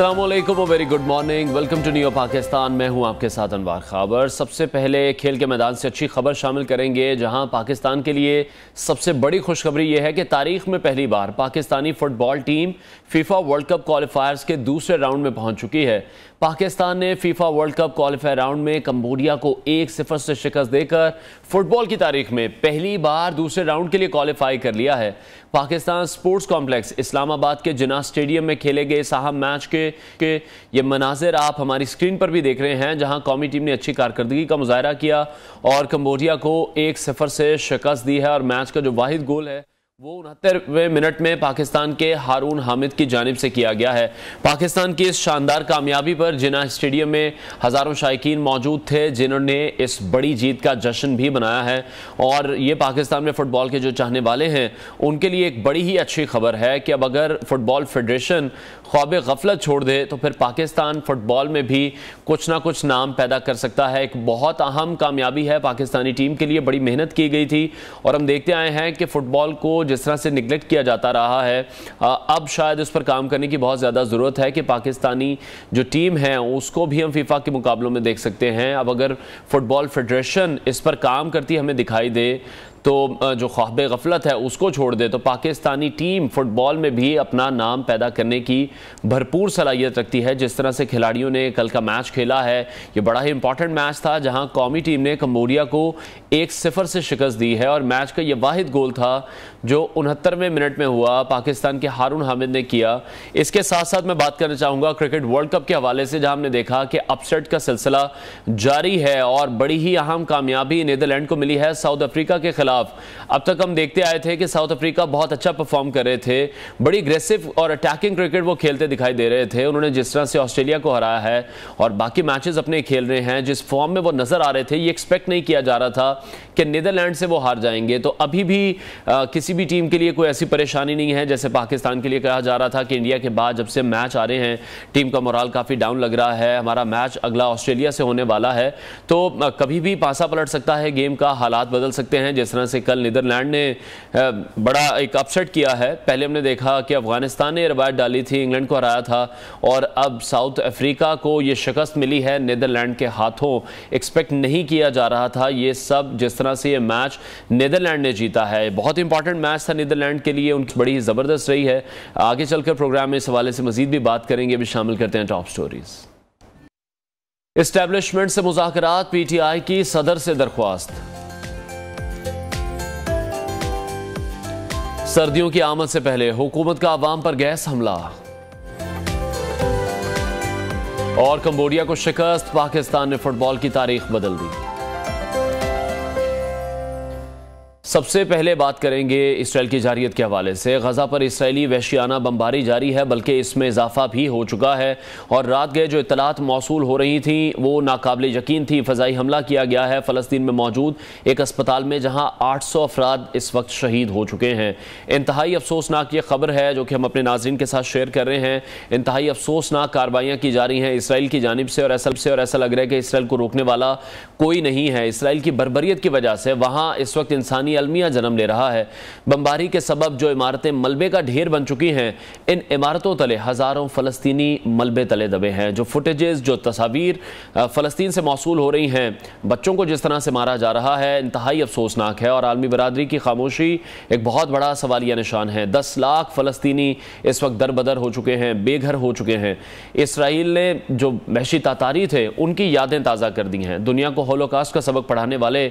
अस्सलामुअलैकुम, very good morning, welcome to new Pakistan. मैं हूं आपके साथ अनवार खाबर। सबसे पहले खेल के मैदान से अच्छी खबर शामिल करेंगे, जहां पाकिस्तान के लिए सबसे बड़ी खुशखबरी यह है कि तारीख में पहली बार Pakistani football team FIFA World Cup qualifiers के दूसरे राउंड में पहुंच चुकी है। पाकिस्तान ने FIFA World Cup qualifier round में कंबोडिया को 1-0 से शिकस्त देकर फुटबॉल की तारीख में पहली बार दूसरे राउंड के लिए क्वालिफाई कर लिया है। पाकिस्तान स्पोर्ट्स कॉम्प्लेक्स इस्लामाबाद के जिन्ना स्टेडियम में खेले गए इस अहम मैच के ये मनाजिर आप हमारी स्क्रीन पर भी देख रहे हैं, जहां कौमी टीम ने अच्छी कारकर्दगी का मुजाहरा किया और कंबोडिया को 1-0 से शिकस्त दी है। और मैच का जो वाहिद गोल है वो 69वें मिनट में पाकिस्तान के हारून हामिद की जानिब से किया गया है। पाकिस्तान की इस शानदार कामयाबी पर जिन्ना स्टेडियम में हज़ारों शायकीन मौजूद थे, जिन्होंने इस बड़ी जीत का जश्न भी मनाया है। और ये पाकिस्तान में फ़ुटबॉल के जो चाहने वाले हैं उनके लिए एक बड़ी ही अच्छी खबर है कि अब अगर फ़ुटबॉल फेडरेशन ख्वाब गफलत छोड़ दे तो फिर पाकिस्तान फ़ुटबॉल में भी कुछ ना कुछ नाम पैदा कर सकता है। एक बहुत अहम कामयाबी है पाकिस्तानी टीम के लिए, बड़ी मेहनत की गई थी और हम देखते आए हैं कि फ़ुटबॉल को जिस तरह से निगलेक्ट किया जाता रहा है, अब शायद उस पर काम करने की बहुत ज़्यादा ज़रूरत है कि पाकिस्तानी जो टीम है उसको भी हम फीफा के मुकाबलों में देख सकते हैं। अब अगर फुटबॉल फेडरेशन इस पर काम करती हमें दिखाई दे तो जो ख्वाब गफलत है उसको छोड़ दे तो पाकिस्तानी टीम फुटबॉल में भी अपना नाम पैदा करने की भरपूर सलाहियत रखती है। जिस तरह से खिलाड़ियों ने कल का मैच खेला है, ये बड़ा ही इंपॉर्टेंट मैच था जहां कौमी टीम ने कंबोडिया को 1-0 से शिकस्त दी है। और मैच का ये वाहिद गोल था जो 69वें मिनट में हुआ, पाकिस्तान के हारून हामिद ने किया। इसके साथ साथ मैं बात करना चाहूँगा क्रिकेट वर्ल्ड कप के हवाले से, जहाँ हमने देखा कि अपसेट का सिलसिला जारी है और बड़ी ही अहम कामयाबी नीदरलैंड को मिली है साउथ अफ्रीका के खिलाफ। अब तक हम देखते आए थे कि साउथ अफ्रीका बहुत अच्छा परफॉर्म कर रहे थे, बड़ी अग्रेसिव और अटैकिंग क्रिकेट वो खेलते दिखाई दे रहे थे। उन्होंने जिस तरह से ऑस्ट्रेलिया को हराया है और बाकी मैचेस अपने खेल रहे हैं, जिस फॉर्म में वो नजर आ रहे थे, ये एक्सपेक्ट नहीं किया जा रहा था कि नीदरलैंड से वो हार जाएंगे। तो अभी भी किसी भी टीम के लिए कोई ऐसी परेशानी नहीं है जैसे पाकिस्तान के लिए कहा जा रहा था कि इंडिया के बाद जब से मैच आ रहे हैं टीम का मोराल काफी डाउन लग रहा है, हमारा मैच अगला ऑस्ट्रेलिया से होने वाला है, तो कभी भी पासा पलट सकता है, गेम का हालात बदल सकते हैं। जिस तरह से कल नीदरलैंड ने बड़ा एक अपसेट किया है। पहले हमने देखा कि अफगानिस्तान ने रवायत डाली थी, इंग्लैंड को हराया था और अब साउथ अफ्रीका को ये शिकस्त मिली है नीदरलैंड के हाथों। एक्सपेक्ट नहीं किया जा रहा था ये सब, जिस तरह से ये मैच नीदरलैंड ने जीता है। बहुत इंपॉर्टेंट मैच था नीदरलैंड के लिए, उनकी बड़ी ज़बरदस्त रही है। आगे चलकर प्रोग्राम में इस हवाले से मजीद भी बात करेंगे। भी शामिल करते हैं टॉप स्टोरीज। एस्टैब्लिशमेंट से मुज़ाकरात, पीटीआई की सदर से दरख्वास्त। सर्दियों की आमद से पहले हुकूमत का अवाम पर गैस हमला और कंबोडिया को शिकस्त, पाकिस्तान ने फुटबॉल की तारीख बदल दी। सबसे पहले बात करेंगे इसराइल की जारियत के हवाले से। गजा पर इसराइली वहशियाना बमबारी जारी है, बल्कि इसमें इजाफा भी हो चुका है और रात गए जो इत्तलात मौसूल हो रही थी वो नाकाबिल यकीन थी। फ़ज़ाई हमला किया गया है फ़लस्तीन में मौजूद एक अस्पताल में, जहां 800 अफराद इस वक्त शहीद हो चुके हैं। इंतहाई अफसोसनाक ये खबर है जो कि हम अपने नाज़रीन के साथ शेयर कर रहे हैं। इंतहाई अफसोसनाक कार्रवाइयाँ की जा रही हैं इसराइल की जानिब से और ऐसा लग रहा है कि इसराइल को रोकने वाला कोई नहीं है। इसराइल की बर्बरियत की वजह से वहाँ इस वक्त इंसानी अलमिया जन्म ले रहा है। बमबारी के सबब जो इमारतें मलबे का ढेर बन चुकी हैं, इन इमारतों तले हजारों फलस्तीनी मलबे तले दबे हैं। जो फुटेजेस, जो तस्वीर फलस्तीन से मौसूल हो रही हैं, बच्चों को जिस तरह से मारा जा रहा है, इंतहाई अफसोसनाक है और आलमी बरादरी की खामोशी एक बहुत बड़ा सवालिया निशान है। 10 लाख फलस्तीनी इस वक्त दरबदर हो चुके हैं, बेघर हो चुके हैं। इसराइल ने जो वहशी तातारी थे उनकी यादें ताज़ा कर दी हैं। दुनिया को होलोकॉस्ट का सबक पढ़ाने वाले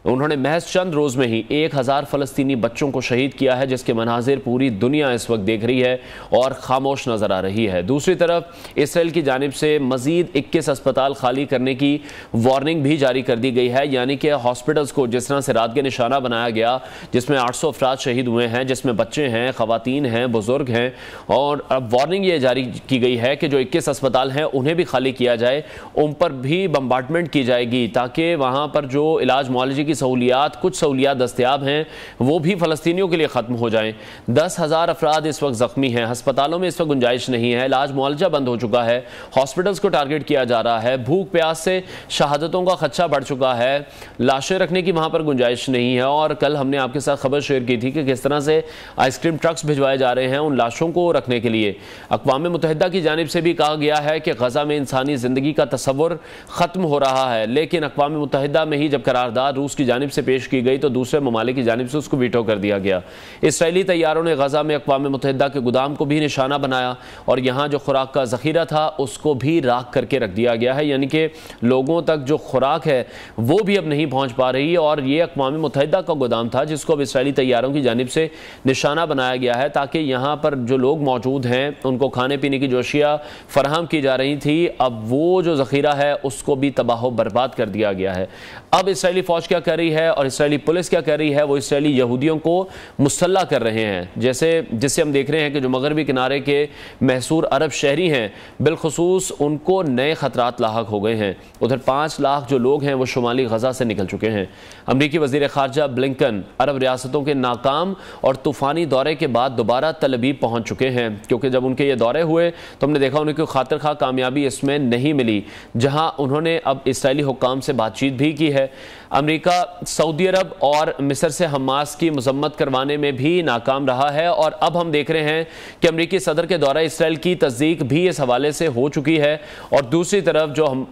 उन्होंने महज चंद रोज़ में ही 1000 फ़लस्तीनी बच्चों को शहीद किया है, जिसके मनाजिर पूरी दुनिया इस वक्त देख रही है और खामोश नज़र आ रही है। दूसरी तरफ इसराइल की जानिब से मज़ीद 21 अस्पताल खाली करने की वार्निंग भी जारी कर दी गई है। यानी कि हॉस्पिटल्स को जिस तरह से रात के निशाना बनाया गया, जिसमें 800 अफराद शहीद हुए हैं, जिसमें बच्चे हैं, ख़वातीन हैं, बुज़ुर्ग हैं, और अब वार्निंग ये जारी की गई है कि जो 21 अस्पताल हैं उन्हें भी खाली किया जाए, उन पर भी बम्बार्टमेंट की जाएगी ताकि वहाँ पर जो इलाज मुआलजे की की सहूलियात, कुछ सहूलियात दस्तयाब हैं, वो भी फ़लस्तीनियों के लिए ख़त्म हो जाएँ। 10,000 अफराद इस वक्त ज़ख्मी हैं, अस्पतालों में इस वक्त गुंजाइश नहीं है, इलाज मुआलजा बंद हो चुका है, हॉस्पिटल्स को टारगेट किया जा रहा है, भूख प्यास से शहादतों का खदशा बढ़ चुका है, लाशें रखने की वहाँ पर गुंजाइश नहीं है। और कल हमने आपके साथ खबर शेयर की थी कि किस तरह से आइसक्रीम ट्रक्स भिजवाए जा रहे हैं उन लाशों को रखने के लिए। अक़वाम मुत्तहिदा की जानिब से भी कहा गया है कि गज़ा में इंसानी ज़िंदगी का तस्वुर ख़त्म हो रहा है, लेकिन अक़वाम मुत्तहिदा में ही जब करारदाद रूस की जानिब से पेश की गई तो दूसरे ममालिक की जानिब से उसको वीटो कर दिया गया। इसराइली तैयारों ने गज़ा में अक़वाम मुत्तहिदा के गोदाम को भी निशाना बनाया और यहाँ जो खुराक का ज़ख़ीरा था उसको भी राख करके रख दिया गया है, यानी कि लोगों तक जो खुराक है वो भी अब नहीं पहुँच पा रही। और ये अक़वाम मुत्तहिदा का गोदाम था जिसको अब इसराइली तैयारों की जानिब से निशाना बनाया गया है ताकि यहाँ पर जो लोग मौजूद हैं उनको खाने पीने की जो अशिया फराहम की जा रही थी, अब वो जो ज़ख़ीरा है उसको भी तबाह बर्बाद कर दिया गया है। अब इसराइली फ़ौज क्या कर रही है और इसराइली पुलिस क्या कर रही है, वो इसराइली यहूदियों को मुसल्ला कर रहे हैं। जिससे हम देख रहे हैं कि जो मगरबी किनारे के महसूर अरब शहरी हैं बिलखुसूस उनको नए ख़तरात लाहक हो गए हैं। उधर 5 लाख जो लोग हैं वो शुमाली गज़ा से निकल चुके हैं। अमरीकी वज़ीर ख़ारजा ब्लिंकन अरब रियासतों के नाकाम और तूफ़ानी दौरे के बाद दोबारा तल अवीव पहुँच चुके हैं, क्योंकि जब उनके ये दौरे हुए तो हमने देखा उनको खातिर खा कामयाबी इसमें नहीं मिली, जहाँ उन्होंने अब इसराइली हुक्काम से बातचीत भी की है। अमेरिका सऊदी अरब और मिस्र से हमास की मजम्मत करवाने में भी नाकाम रहा है और अब हम देख रहे हैं कि अमेरिकी सदर के दौरा इसराइल की तस्दीक भी इस हवाले से हो चुकी है। और दूसरी तरफ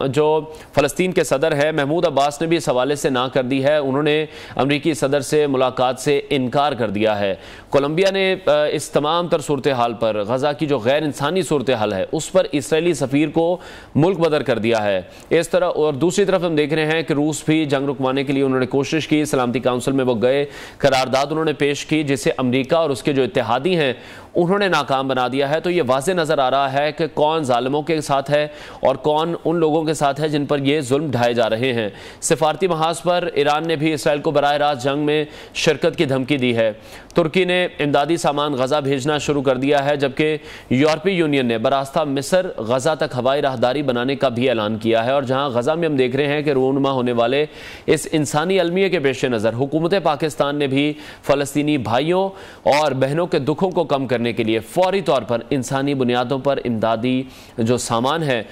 जो फ़लस्तीन के सदर है महमूद अब्बास ने भी इस हवाले से ना कर दी है, उन्होंने अमेरिकी सदर से मुलाकात से इनकार कर दिया है। कोलंबिया ने इस तमाम तर सूरत हाल पर, गज़ा की जो गैर इंसानी सूरत हाल है उस पर इसराइली सफ़ीर को मुल्क बदर कर दिया है। इस तरह और दूसरी तरफ हम देख रहे हैं कि रूस भी जंग रुकवाने के लिए उन्होंने कोशिश की, सलामती काउंसिल में वो गए, करारदाद उन्होंने पेश की जिसे अमेरिका और उसके जो इत्तेहादी हैं उन्होंने नाकाम बना दिया है। तो ये वाज़े नज़र आ रहा है कि कौन जालिमों के साथ है और कौन उन लोगों के साथ है जिन पर ये जुल्म ढाए जा रहे हैं। सिफारती महाज पर ईरान ने भी इसराइल को बराह रास्त जंग में शिरकत की धमकी दी है। तुर्की ने इमदादी सामान गज़ा भेजना शुरू कर दिया है, जबकि यूरोपीय यूनियन ने बरास्ता मिस्र गज़ा तक हवाई राहदारी बनाने का भी ऐलान किया है। और जहाँ गज़ा में हम देख रहे हैं कि रूनुमा होने वाले इस इंसानी अलमिये के पेश नज़र हुकूमत पाकिस्तान ने भी फ़लस्तीनी भाइयों और बहनों के दुखों को कम करने के लिए फौरी तौर पर इंसानी बुनियादों पर इमदादी जो सामान है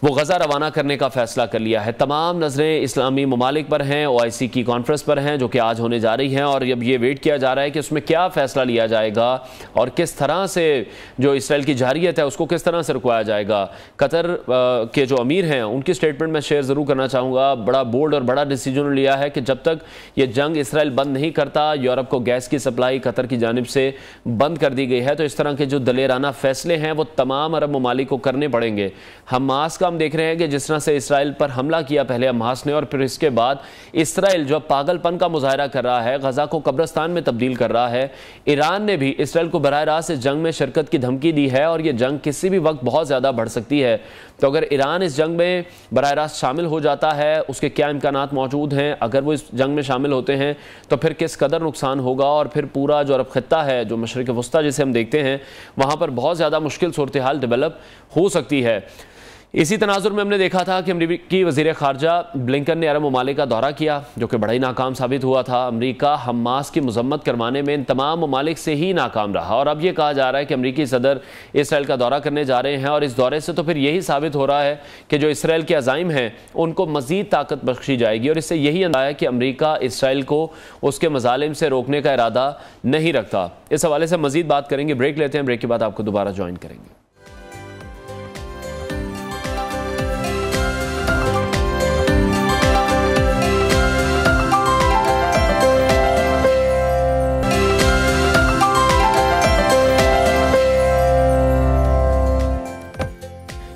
वो गज़ा रवाना करने का फ़ैसला कर लिया है। तमाम नज़रें इस्लामी ममालिक पर हैं, OIC की कॉन्फ्रेंस पर हैं जो कि आज होने जा रही हैं और अब ये वेट किया जा रहा है कि उसमें क्या फ़ैसला लिया जाएगा और किस तरह से जो इसराइल की जारियत है उसको किस तरह से रुकवाया जाएगा। कतर के जो अमीर हैं उनकी स्टेटमेंट मैं शेयर ज़रूर करना चाहूँगा। बड़ा बोल्ड और बड़ा डिसीजन लिया है कि जब तक ये जंग इसराइल बंद नहीं करता, यूरोप को गैस की सप्लाई कतर की जानिब से बंद कर दी गई है, तो इस तरह के जो दलेराना फ़ैसले हैं वो तमाम अरब ममालिक को करने पड़ेंगे। हमास का हम देख रहे हैं कि जिस तरह से इसराइल पर हमला किया पहले हमास ने और फिर इसके बाद इसराइल जो पागलपन का मुजाहरा कर रहा है, गज़ा को कब्रिस्तान में तब्दील कर रहा है। ईरान ने भी इसराइल को बराह रास्त इस जंग में शिरकत की धमकी दी है और ये जंग किसी भी वक्त बहुत ज़्यादा बढ़ सकती है। तो अगर ईरान इस जंग में बराह रास्त शामिल हो जाता है, उसके क्या इम्कानात मौजूद हैं, अगर वो इस जंग में शामिल होते हैं तो फिर किस कदर नुकसान होगा और फिर पूरा जो अरब खित्ता है, जो मशरिक़ वस्ता जिसे हम देखते हैं, वहाँ पर बहुत ज़्यादा मुश्किल सूरत हाल डेवलप हो सकती है। इसी तनाजुर में हमने देखा था कि अमरीकी वज़ीर ख़ारजा ब्लिंकन ने अरब ममालिक का दौरा किया जो कि बड़ा ही नाकाम साबित हुआ था। अमरीका हमास की मजम्मत करवाने में इन तमाम ममालिक से ही नाकाम रहा और अब ये कहा जा रहा है कि अमरीकी सदर इसराइल का दौरा करने जा रहे हैं और इस दौरे से तो फिर यही साबित हो रहा है कि जो इसराइल के अज़ाइम हैं उनको मज़ीद ताकत बख्शी जाएगी और इससे यही अंदाज़ा है कि अमरीका इसराइल को उसके मज़ालिम से रोकने का इरादा नहीं रखता। इस हवाले से मज़ीद बात करेंगे, ब्रेक लेते हैं, ब्रेक के बाद आपको दोबारा ज्वाइन करेंगे।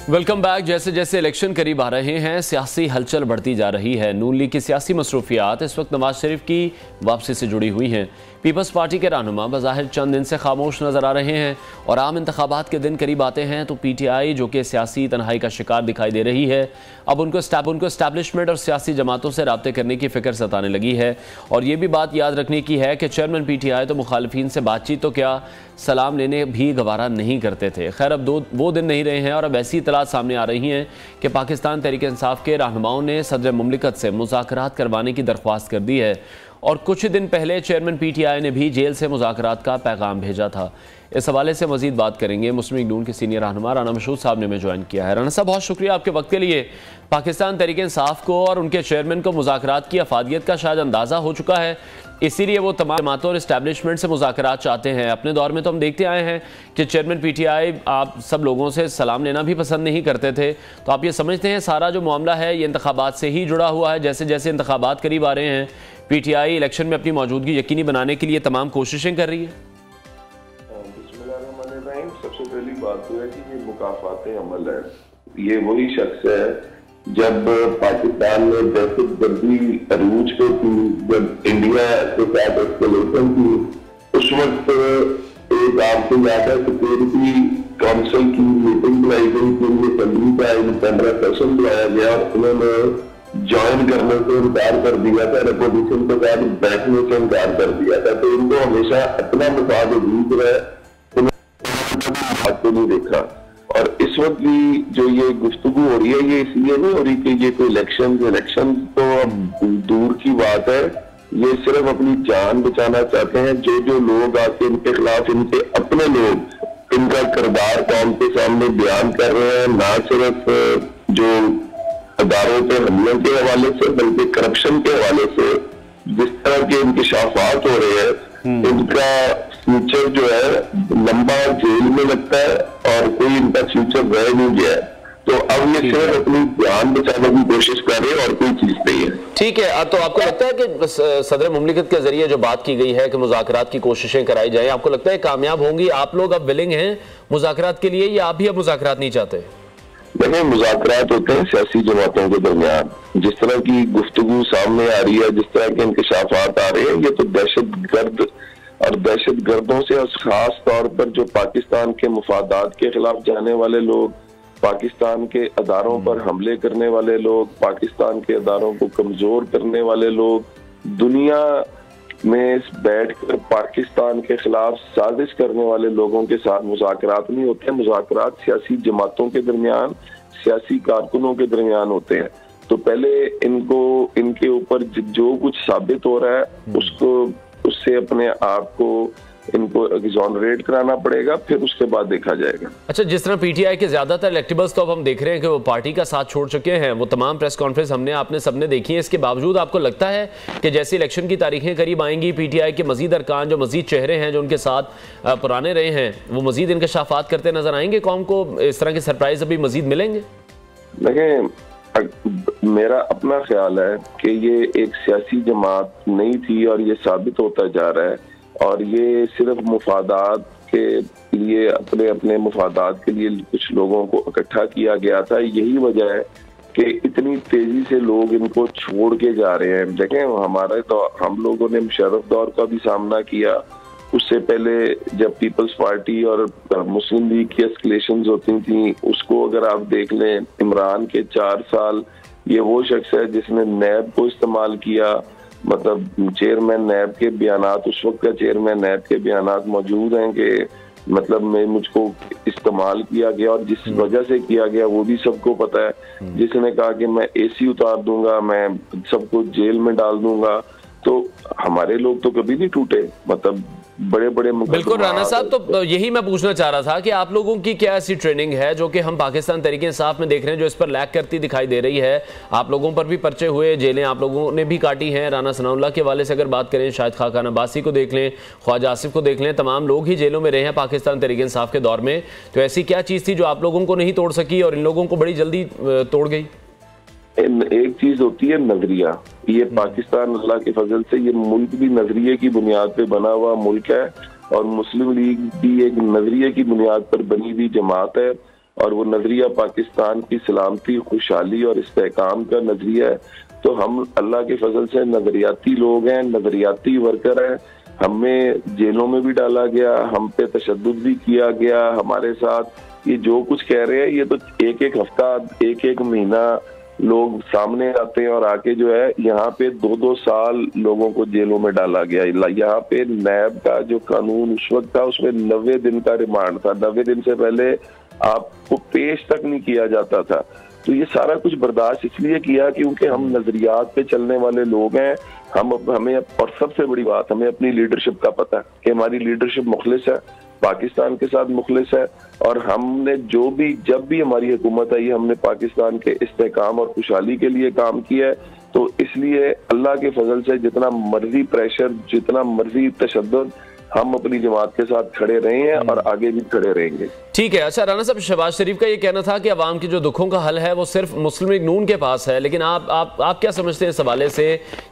Welcome back. जैसे जैसे इलेक्शन करीब आ रहे हैं सियासी हलचल बढ़ती जा रही है। नून लीग की सियासी मसरूफियात इस वक्त नवाज शरीफ की वापसी से जुड़ी हुई हैं। पीपल्स पार्टी के रहनुमा बज़ाहिर चंद दिन से खामोश नजर आ रहे हैं और आम इंतखाबात के दिन करीब आते हैं तो PTI जो कि सियासी तन्हाई का शिकार दिखाई दे रही है, अब उनको इस्टेब्लिशमेंट और सियासी जमातों से राब्ते करने की फ़िक्र सताने लगी है। और ये भी बात याद रखने की है कि चेयरमैन PTI तो मुखालिफिन से बातचीत तो क्या, सलाम लेने भी गवारा नहीं करते थे। खैर अब वो दिन नहीं रहे हैं और अब ऐसी इतलात सामने आ रही हैं कि पाकिस्तान तहरीक इंसाफ के रहनुमाओं ने सदर मुमलिकत से मुज़ाकरात करवाने की दरख्वास्त कर दी है और कुछ दिन पहले चेयरमैन PTI ने भी जेल से मुज़ाकरात का पैगाम भेजा था। इस हवाले से मजीद बात करेंगे। मुस्लिम लीग नून के सीनियर रहनुमा राना मशहूद साहब ने हमें ज्वाइन किया है। राना साहब, बहुत शुक्रिया आपके वक्त के लिए। पाकिस्तान तहरीक इंसाफ को और उनके चेयरमैन को मुज़ाकरात की अफादियत का शायद अंदाज़ा हो चुका है, इसीलिए वो तमाम जमातों और इस्टेब्लिशमेंट से मुज़ाकरात चाहते हैं। अपने दौर में तो हम देखते आए हैं कि चेयरमैन PTI आप सब लोगों से सलाम लेना भी पसंद नहीं करते थे। तो आप ये समझते हैं सारा जो मामला है ये इंतखाबात से ही जुड़ा हुआ है? जैसे जैसे इंतखाबात करीब आ रहे हैं PTI इलेक्शन में अपनी मौजूदगी यकीनी बनाने के लिए तमाम कोशिशें कर रही है। सबसे पहली बात तो है कि ये मुकाफाते अमल है। ये वही शख्स है जब पाकिस्तान में दहशतगर्दी अरूज पे थी, जब इंडिया के साथ एस्केलेशन थी, उस वक्त एक आपको याद है सिक्योरिटी काउंसिल की मीटिंग बुलाई गई थी, असेंबली का इन 15 सेशन बुलाया गया और उन्होंने ज्वाइन करने से इनकार कर दिया था, अपोजिशन के साथ बैठने से इनकार कर दिया था। तो इनको हमेशा अपना मुफाद अजीज रहा है, आपको नहीं देखा। और इस वक्त भी जो ये गुफ्तगू हो रही है ये इसलिए नहीं हो रही कि ये कोई इलेक्शन तो अब दूर की बात है, ये सिर्फ अपनी जान बचाना चाहते हैं। जो जो लोग आके इनके खिलाफ, इनके अपने लोग इनका किरदार कौम के सामने बयान कर रहे हैं, ना सिर्फ जो अदारों पे हमलों के हवाले से बल्कि करप्शन के हवाले से जिस तरह के इंकशाफात हो रहे हैं, इनका फ्यूचर जो है लंबा जेल में लगता है और कोई इनका फ्यूचर रह नहीं गया है। तो अब ये सिर्फ अपनी जान बचाने की कोशिश कर रहे हैं और कोई चीज नहीं है। ठीक है, तो आपको लगता है कि सदर मुमलिकत के जरिए जो बात की गई है कि मुज़ाकरात की कोशिशें कराई जाए, आपको लगता है कामयाब होंगी? आप लोग अब विलिंग हैं मुज़ाकरात के लिए या आप भी अब मुज़ाकरात नहीं चाहते? देखिए, मुज़ाकरात होते हैं सियासी जमातों के दरमियान। जिस तरह की गुफ्तगू सामने आ रही है, जिस तरह के इंकशाफात आ रहे हैं, ये तो दहशतगर्द और दहशतगर्दों से खास तौर पर जो पाकिस्तान के मुफादात के खिलाफ जाने वाले लोग, पाकिस्तान के अदारों पर हमले करने वाले लोग, पाकिस्तान के अदारों को कमजोर करने वाले लोग, दुनिया में बैठकर पाकिस्तान के खिलाफ साजिश करने वाले लोगों के साथ मुज़ाकरात नहीं होते हैं। मुज़ाकरात सियासी जमातों के दरमियान, सियासी कारकुनों के दरमियान होते हैं। तो पहले इनको इनके ऊपर जो कुछ साबित हो रहा है उससे अपने आप को इनको एग्जॉनरेट कराना पड़ेगा, फिर उसके बाद देखा जाएगा। अच्छा, जिस तरह PTI के ज्यादातर इलेक्टेबल्स तो अब हम देख रहे हैं कि वो पार्टी का साथ छोड़ चुके हैं, वो तमाम प्रेस कॉन्फ्रेंस आपने सबने देखी है, इसके बावजूद आपको लगता है कि जैसे इलेक्शन की तारीखें करीब आएंगी PTI के मजीद अरकान, जो मजीद चेहरे हैं जो उनके साथ पुराने रहे हैं, वो मजीद इंकशाफात करते नजर आएंगे? कौम को इस तरह के सरप्राइज अभी मजीद मिलेंगे? देखिए, मेरा अपना ख्याल है कि ये एक सियासी जमात नहीं थी और ये साबित होता जा रहा है, और ये सिर्फ मुफादात के लिए, अपने अपने मुफादात के लिए कुछ लोगों को इकट्ठा किया गया था। यही वजह है कि इतनी तेजी से लोग इनको छोड़ के जा रहे हैं। देखें, हमारे तो हम लोगों ने मुशर्रफ दौर का भी सामना किया, उससे पहले जब पीपल्स पार्टी और मुस्लिम लीग की एस्केलेशंस होती थी, उसको अगर आप देख लें, इमरान के 4 साल, ये वो शख्स है जिसने नैब को इस्तेमाल किया। मतलब चेयरमैन नैब के बयानात, उस वक्त का चेयरमैन नैब के बयानात मौजूद हैं कि मतलब मुझको इस्तेमाल किया गया और जिस वजह से किया गया वो भी सबको पता है। जिसने कहा कि मैं AC उतार दूंगा, मैं सबको जेल में डाल दूंगा। तो हमारे लोग तो कभी नहीं टूटे, मतलब बड़े बड़े। बिल्कुल राना साहब, तो यही मैं पूछना चाह रहा था कि आप लोगों की क्या ऐसी ट्रेनिंग है जो कि हम पाकिस्तान तहरीक इंसाफ में देख रहे हैं, जो इस पर लैक करती दिखाई दे रही है? आप लोगों पर भी पर्चे हुए, जेलें आप लोगों ने भी काटी हैं। राना सनाउल्लाह के हवाले से अगर बात करें, शाहिद खाकान अब्बासी को देख लें, ख्वाजा आसिफ को देख लें, तमाम लोग ही जेलों में रहे हैं पाकिस्तान तहरीक इंसाफ के दौर में। तो ऐसी क्या चीज़ थी जो आप लोगों को नहीं तोड़ सकी और इन लोगों को बड़ी जल्दी तोड़ गई? एक चीज होती है नजरिया। ये पाकिस्तान अल्लाह के फजल से ये मुल्क भी नजरिए की बुनियाद पे बना हुआ मुल्क है, और मुस्लिम लीग भी एक नजरिए की बुनियाद पर बनी हुई जमात है, और वो नजरिया पाकिस्तान की सलामती, खुशहाली और इस्तेहकाम का नजरिया है। तो हम अल्लाह के फजल से नजरियाती लोग हैं, नजरियाती वर्कर हैं। हमें जेलों में भी डाला गया, हम पे तशद्दुद भी किया गया। हमारे साथ ये जो कुछ कह रहे हैं, ये तो एक एक हफ्ता, एक एक महीना लोग सामने आते हैं और आके जो है यहाँ पे 2-2 साल लोगों को जेलों में डाला गया। यहाँ पे नैब का जो कानून उस वक्त था उसमें 90 दिन का रिमांड था। 90 दिन से पहले आपको पेश तक नहीं किया जाता था। तो ये सारा कुछ बर्दाश्त इसलिए किया क्योंकि हम नजरियात पे चलने वाले लोग हैं। हमें और सबसे बड़ी बात, हमें अपनी लीडरशिप का पता है कि हमारी लीडरशिप मुखलिस है, पाकिस्तान के साथ मुखलिस है। और हमने जब भी हमारी हुकूमत आई, हमने पाकिस्तान के इस्तेहकाम और खुशहाली के लिए काम किया है। तो इसलिए अल्लाह के फजल से जितना मर्जी प्रेशर, जितना मर्जी तशद्दुद, हम अपनी जमात के साथ खड़े रहे हैं और आगे भी खड़े रहेंगे। ठीक है। अच्छा राना साहब, शहबाज शरीफ का ये कहना था कि अवाम के जो दुखों का हल है वो सिर्फ मुस्लिम लीग नून के पास है, लेकिन आप क्या समझते हैं इस हवाले से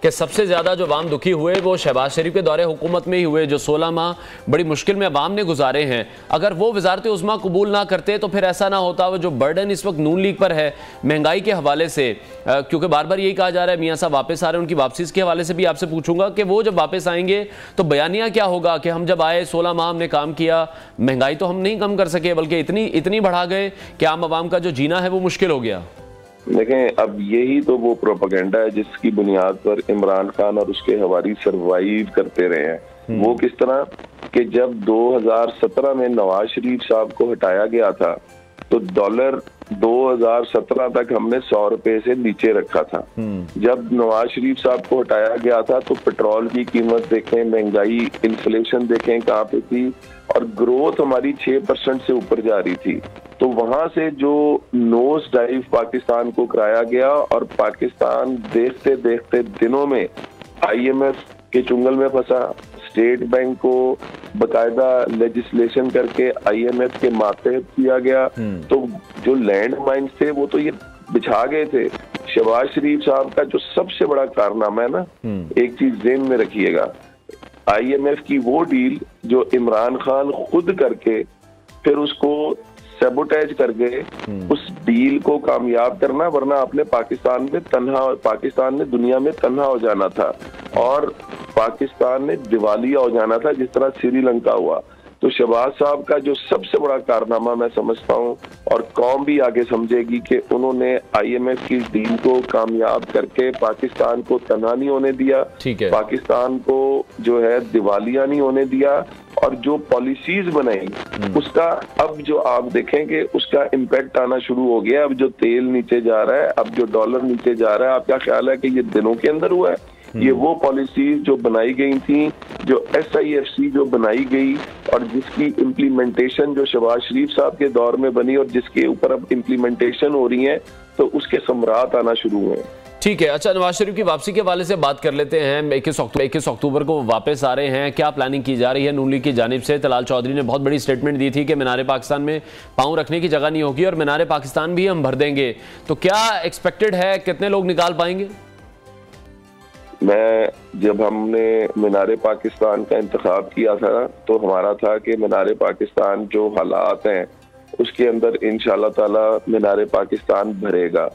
कि सबसे ज्यादा जो अवाम दुखी हुए वो शहबाज शरीफ के दौरे हुकूमत में ही हुए, जो 16 माह बड़ी मुश्किल में अवाम ने गुजारे हैं। अगर वो वजारत उज़्मा कबूल ना करते तो फिर ऐसा ना होता। वो जो बर्डन इस वक्त नून लीग पर है महंगाई के हवाले से, क्योंकि बार बार यही कहा जा रहा है मियाँ साहब वापस आ रहे हैं, उनकी वापसी के हवाले से भी आपसे पूछूंगा कि वो जब वापस आएंगे तो बयानिया क्या होगा कि हम जब आए 16 माह हमने काम किया, महंगाई तो हम नहीं कम कर सके बल्कि इतनी बढ़ा गए कि आम आवाम का जो जीना है वो मुश्किल हो गया। देखें, अब यही तो वो प्रोपेगेंडा है जिसकी बुनियाद पर इमरान खान और उसके हवारी सरवाइव करते रहे हैं। वो किस तरह कि जब 2017 में नवाज शरीफ साहब को हटाया गया था तो डॉलर 2017 तक हमने 100 रुपए से नीचे रखा था। जब नवाज शरीफ साहब को हटाया गया था तो पेट्रोल की कीमत देखें, महंगाई, इन्फ्लेशन देखें कहाँ पे थी, और ग्रोथ हमारी 6% से ऊपर जा रही थी। तो वहां से जो नोज डाइव पाकिस्तान को कराया गया और पाकिस्तान देखते देखते दिनों में IMF के चुंगल में फंसा। स्टेट बैंक को बकायदा लेजिस्लेशन करके IMF के मातहत किया गया। तो जो लैंड माइन्स थे वो तो ये बिछा गए थे। शहबाज शरीफ साहब का जो सबसे बड़ा कारनामा है ना, एक चीज ज़हन में रखिएगा, IMF की वो डील जो इमरान खान खुद करके फिर उसको सैबोटेज कर गए, उस डील को कामयाब करना, वरना आपने पाकिस्तान ने दुनिया में तन्हा हो जाना था और पाकिस्तान ने दिवालिया हो जाना था जिस तरह श्रीलंका हुआ। तो शहबाज साहब का जो सबसे बड़ा कारनामा मैं समझता हूँ, और कौम भी आगे समझेगी, कि उन्होंने IMF की डील को कामयाब करके पाकिस्तान को तन्हा नहीं होने दिया, पाकिस्तान को जो है दिवालिया नहीं होने दिया, और जो पॉलिसीज बनाई उसका अब जो आप देखेंगे उसका इम्पैक्ट आना शुरू हो गया। अब जो तेल नीचे जा रहा है, अब जो डॉलर नीचे जा रहा है, आपका ख्याल है कि ये दिनों के अंदर हुआ है? ये वो पॉलिसीज जो बनाई गई थी, जो SIFC जो बनाई गई और जिसकी इम्प्लीमेंटेशन जो शहबाज शरीफ साहब के दौर में बनी और जिसके ऊपर अब इम्प्लीमेंटेशन हो रही है, तो उसके समरात आना शुरू हुए। ठीक है। अच्छा, नवाज शरीफ की वापसी के हवाले से बात कर लेते हैं। 21 अक्टूबर को वापस आ रहे हैं, क्या प्लानिंग की जा रही है नून लीग की जानिब से? तलाल चौधरी ने बहुत बड़ी स्टेटमेंट दी थी कि मीनार पाकिस्तान में पाँव रखने की जगह नहीं होगी और मीनार पाकिस्तान भी हम भर देंगे। तो क्या एक्सपेक्टेड है, कितने लोग निकाल पाएंगे? जब हमने मीनार पाकिस्तान का इंतखाब किया था तो हमारा था कि मीनार पाकिस्तान जो हालात हैं उसके अंदर इंशाल्लाह ताला मीनार पाकिस्तान भरेगा।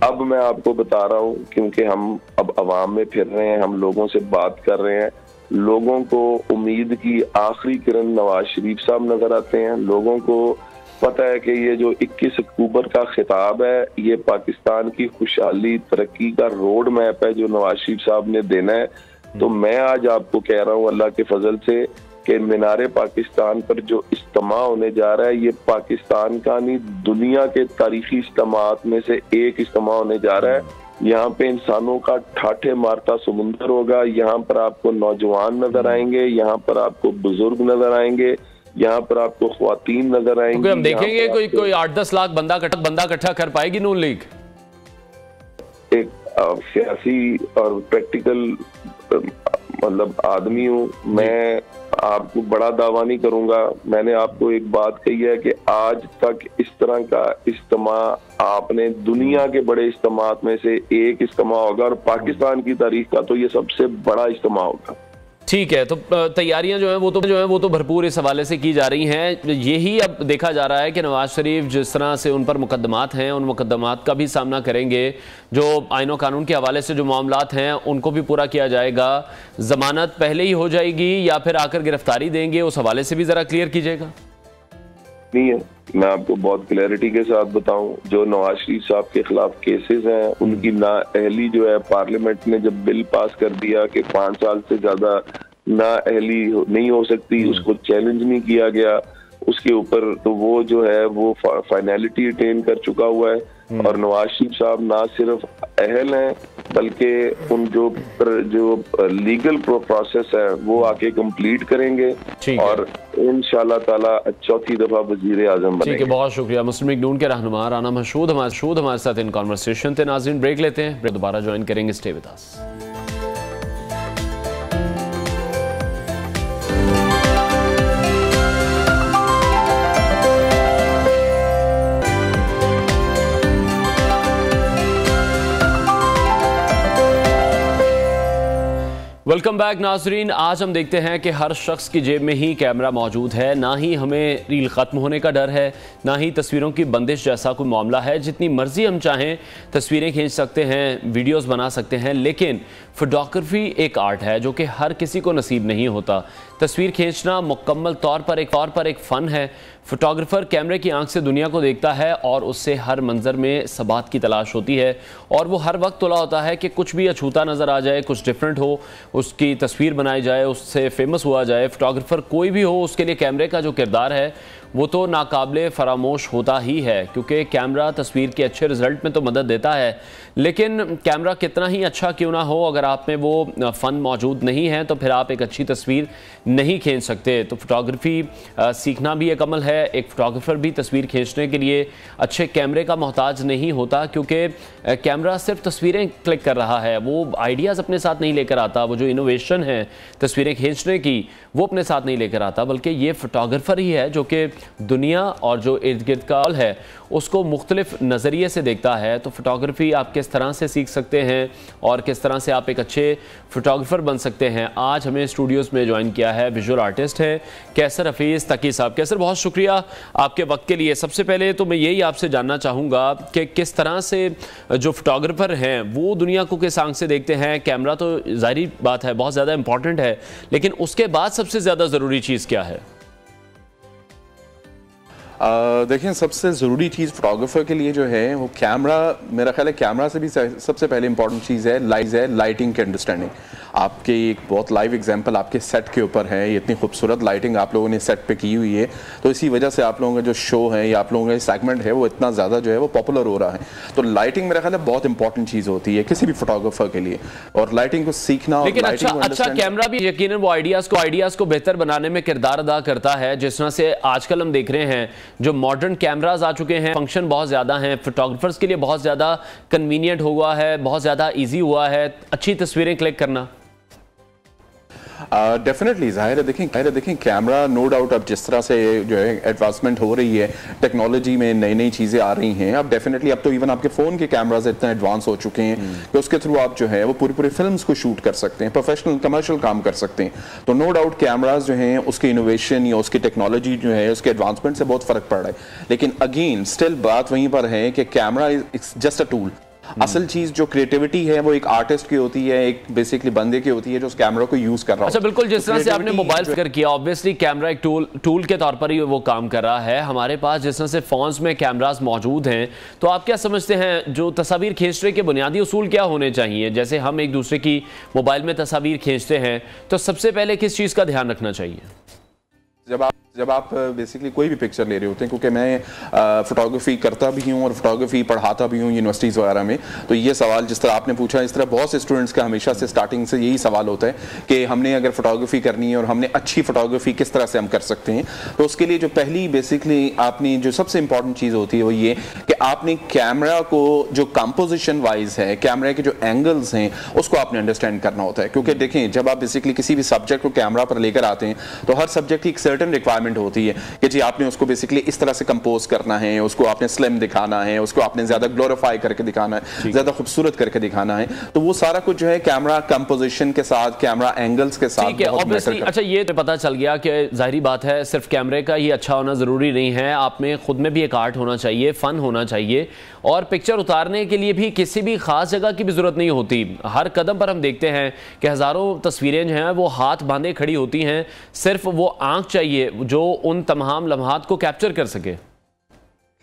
अब मैं आपको बता रहा हूँ, क्योंकि हम अब अवाम में फिर रहे हैं, हम लोगों से बात कर रहे हैं, लोगों को उम्मीद की आखिरी किरण नवाज शरीफ साहब नजर आते हैं। लोगों को पता है कि ये जो 21 अक्टूबर का खिताब है, ये पाकिस्तान की खुशहाली तरक्की का रोड मैप है जो नवाज शरीफ साहब ने देना है। तो मैं आज आपको कह रहा हूँ अल्लाह के फजल से कि मीनार पाकिस्तान पर जो इज्तिमा होने जा रहा है, ये पाकिस्तान का नहीं दुनिया के तारीखी इज्तिमात में से एक इज्तिमा होने जा रहा है। यहाँ पे इंसानों का ठाठे मारता समुंदर होगा। यहाँ पर आपको नौजवान नजर आएंगे, यहाँ पर आपको बुजुर्ग नजर आएंगे, यहाँ पर आपको ख्वातीन नजर आएंगी। तो हम देखेंगे कोई 8-10 लाख बंदा इकट्ठा कर पाएगी नून लीग? एक सियासी और प्रैक्टिकल मतलब आदमी हूँ मैं, आपको बड़ा दावा नहीं करूंगा। मैंने आपको एक बात कही है कि आज तक इस तरह का इज्तिमा आपने दुनिया के बड़े इज्तिमात में से एक इज्तिमा होगा और पाकिस्तान की तारीख का तो ये सबसे बड़ा इज्तिमा होगा। ठीक है। तो तैयारियां जो हैं वो तो भरपूर इस हवाले से की जा रही हैं। यही अब देखा जा रहा है कि नवाज शरीफ जिस तरह से उन पर मुकदमात हैं, उन मुकदमात का भी सामना करेंगे। जो आईन और कानून के हवाले से जो मामलात हैं उनको भी पूरा किया जाएगा। जमानत पहले ही हो जाएगी या फिर आकर गिरफ्तारी देंगे, उस हवाले से भी ज़रा क्लियर कीजिएगा। नहीं है। मैं आपको बहुत क्लैरिटी के साथ बताऊं, जो नवाज शरीफ साहब के खिलाफ केसेस हैं, उनकी नाअहली जो है, पार्लियामेंट ने जब बिल पास कर दिया कि 5 साल से ज्यादा नाअहली नहीं हो सकती, उसको चैलेंज नहीं किया गया उसके ऊपर, तो वो जो है वो फाइनलिटी अटेन कर चुका हुआ है। और नवाज शरीफ साहब ना सिर्फ अहल हैं बल्कि उन जो लीगल प्रोसेस है वो आके कंप्लीट करेंगे और इंशाल्लाह ताला चौथी दफा वजीर आजम बनेंगे। ठीक है, बहुत शुक्रिया। मुस्लिम लीग नून के रहनुमा राना मशहूद हमारे साथ इन कॉन्वर्सेशन थे। नाज़रीन, ब्रेक लेते हैं, दोबारा ज्वाइन करेंगे। Stay with us. Welcome back नाजरीन। आज हम देखते हैं कि हर शख्स की जेब में ही कैमरा मौजूद है। ना ही हमें रील ख़त्म होने का डर है, ना ही तस्वीरों की बंदिश जैसा कोई मामला है। जितनी मर्जी हम चाहें तस्वीरें खींच सकते हैं, वीडियोस बना सकते हैं, लेकिन फोटोग्राफी एक आर्ट है जो कि हर किसी को नसीब नहीं होता। तस्वीर खींचना मुकम्मल तौर पर एक फ़न है। फोटोग्राफर कैमरे की आंख से दुनिया को देखता है और उससे हर मंजर में सबात की तलाश होती है और वो हर वक्त तुला होता है कि कुछ भी अछूता नज़र आ जाए, कुछ डिफरेंट हो, उसकी तस्वीर बनाई जाए, उससे फेमस हुआ जाए। फोटोग्राफर कोई भी हो, उसके लिए कैमरे का जो किरदार है वो तो नाकाबिले फरामोश होता ही है, क्योंकि कैमरा तस्वीर के अच्छे रिजल्ट में तो मदद देता है, लेकिन कैमरा कितना ही अच्छा क्यों ना हो, अगर आप में वो फ़न मौजूद नहीं है तो फिर आप एक अच्छी तस्वीर नहीं खींच सकते। तो फोटोग्राफी सीखना भी एक अमल है। एक फ़ोटोग्राफ़र भी तस्वीर खींचने के लिए अच्छे कैमरे का मोहताज नहीं होता, क्योंकि कैमरा सिर्फ तस्वीरें क्लिक कर रहा है, वो आइडियाज़ अपने साथ नहीं लेकर आता। वो जो इनोवेशन है तस्वीरें खींचने की वो अपने साथ नहीं लेकर आता, बल्कि ये फ़ोटोग्राफ़र ही है जो कि दुनिया और जो इर्द गिर्द का माहौल है उसको मुख्तलिफ नज़रिए से देखता है। तो फ़ोटोग्राफी आप किस तरह से सीख सकते हैं और किस तरह से आप एक अच्छे फ़ोटोग्राफ़र बन सकते हैं, आज हमें स्टूडियोज़ में ज्वाइन किया है विजुअल आर्टिस्ट हैं कैसर हफीज़ तकी साहब। कैसर, बहुत शुक्रिया आपके वक्त के लिए। सबसे पहले तो मैं यही आपसे जानना चाहूँगा कि किस तरह से जो फ़ोटोग्राफ़र हैं वो दुनिया को किस आंख से देखते हैं। कैमरा तो ज़ाहिर बात है बहुत ज़्यादा इंपॉर्टेंट है, लेकिन उसके बाद सबसे ज़्यादा ज़रूरी चीज़ क्या है? देखिए, सबसे ज़रूरी चीज़ फोटोग्राफर के लिए जो है वो कैमरा, मेरा ख्याल है कैमरा से भी सबसे पहले इंपॉर्टेंट चीज़ है लाइटिंग की अंडरस्टैंडिंग। आपके एक बहुत लाइव एग्जांपल आपके सेट के ऊपर है, इतनी खूबसूरत लाइटिंग आप लोगों ने सेट पे की हुई है, तो इसी वजह से आप लोगों का जो शो है या आप लोगों का सेगमेंट है वो इतना ज़्यादा जो है वो पॉपुलर हो रहा है। तो लाइटिंग मेरा ख्याल है बहुत इंपॉर्टेंट चीज़ होती है किसी भी फोटोग्राफर के लिए, और लाइटिंग को सीखना। लेकिन अच्छा कैमरा भी यकीनन वो आइडियाज़ को बेहतर बनाने में किरदार अदा करता है। जिस तरह से आजकल हम देख रहे हैं जो मॉडर्न कैमराज आ चुके हैं, फंक्शन बहुत ज़्यादा हैं, फोटोग्राफर्स के लिए बहुत ज़्यादा कन्वीनियंट हुआ है, बहुत ज़्यादा इजी हुआ है अच्छी तस्वीरें क्लिक करना। डेफिनेटली जाहिर है, देखें कैमरा नो डाउट अब जिस तरह से जो है एडवांसमेंट हो रही है, टेक्नोलॉजी में नई नई चीज़ें आ रही हैं, अब डेफिनेटली अब तो इवन आपके फ़ोन के कैमराज इतने एडवांस हो चुके हैं कि उसके थ्रू आप जो है वो पूरी फिल्म्स को शूट कर सकते हैं, प्रोफेशनल कमर्शियल काम कर सकते हैं। तो नो डाउट कैमराज जो हैं उसके इनोवेशन या उसकी टेक्नोलॉजी जो है उसके एडवांसमेंट से बहुत फ़र्क पड़ रहा है, लेकिन अगेन स्टिल बात वहीं पर है कि camera is just a tool. असल चीज जो क्रिएटिविटी है वो एक आर्टिस्ट की होती है, एक बेसिकली बंदे की होती है जो उस कैमरा को यूज कर रहा है। अच्छा, बिल्कुल जिस तरह से आपने मोबाइल फिक्र किया, ऑब्वियसली कैमरा एक टूल के तौर पर ही वो काम कर रहा है। हमारे पास जिस तरह से फोन्स में कैमरास मौजूद हैं, तो आप क्या समझते हैं जो तस्वीर खींचने के बुनियादी उसूल क्या होने चाहिए? जैसे हम एक दूसरे की मोबाइल में तस्वीर खींचते हैं तो सबसे पहले किस चीज़ का ध्यान रखना चाहिए? जब आप बेसिकली कोई भी पिक्चर ले रहे होते हैं, क्योंकि मैं फोटोग्राफी करता भी हूँ और फोटोग्राफी पढ़ाता भी हूँ यूनिवर्सिटीज़ वगैरह में, तो ये सवाल जिस तरह आपने पूछा, इस तरह बहुत से स्टूडेंट्स का हमेशा से स्टार्टिंग से यही सवाल होता है कि हमने अगर फोटोग्राफी करनी है और हमने अच्छी फोटोग्राफी किस तरह से हम कर सकते हैं। तो उसके लिए जो पहली बेसिकली आपने जो सबसे इंपॉर्टेंट चीज़ होती है वो ये कि आपने कैमरा को जो कंपोजिशन वाइज है, कैमरे के जो एंगल्स हैं उसको आपने अंडरस्टैंड करना होता है। क्योंकि देखें, जब आप बेसिकली किसी भी सब्जेक्ट को कैमरा पर लेकर आते हैं तो हर सब्जेक्ट की एक सर्टेन रिक्वायरमेंट होती है कि जी आपने उसको बेसिकली इस तरह से कंपोज करना है, उसको आपने स्लिम दिखाना है, उसको आपने ज्यादा ग्लोरीफाई करके दिखाना है, ज्यादा खूबसूरत करके दिखाना है। तो वो सारा कुछ जो है कैमरा कंपोजिशन के साथ, कैमरा एंगल्स के साथ। अच्छा, ये तो पता चल गया कि जाहिर बात है सिर्फ कैमरे का ही अच्छा होना जरूरी नहीं है, आप में खुद में भी एक आर्ट होना चाहिए, फन होना चाहिए, और पिक्चर उतारने के लिए भी किसी भी खास जगह की भी जरूरत नहीं होती। हर कदम पर हम देखते हैं कि हजारों तस्वीरें जो हैं वो हाथ बांधे खड़ी होती हैं, सिर्फ वो आंख चाहिए जो जो उन तमाम लम्हात को कैप्चर कर सके।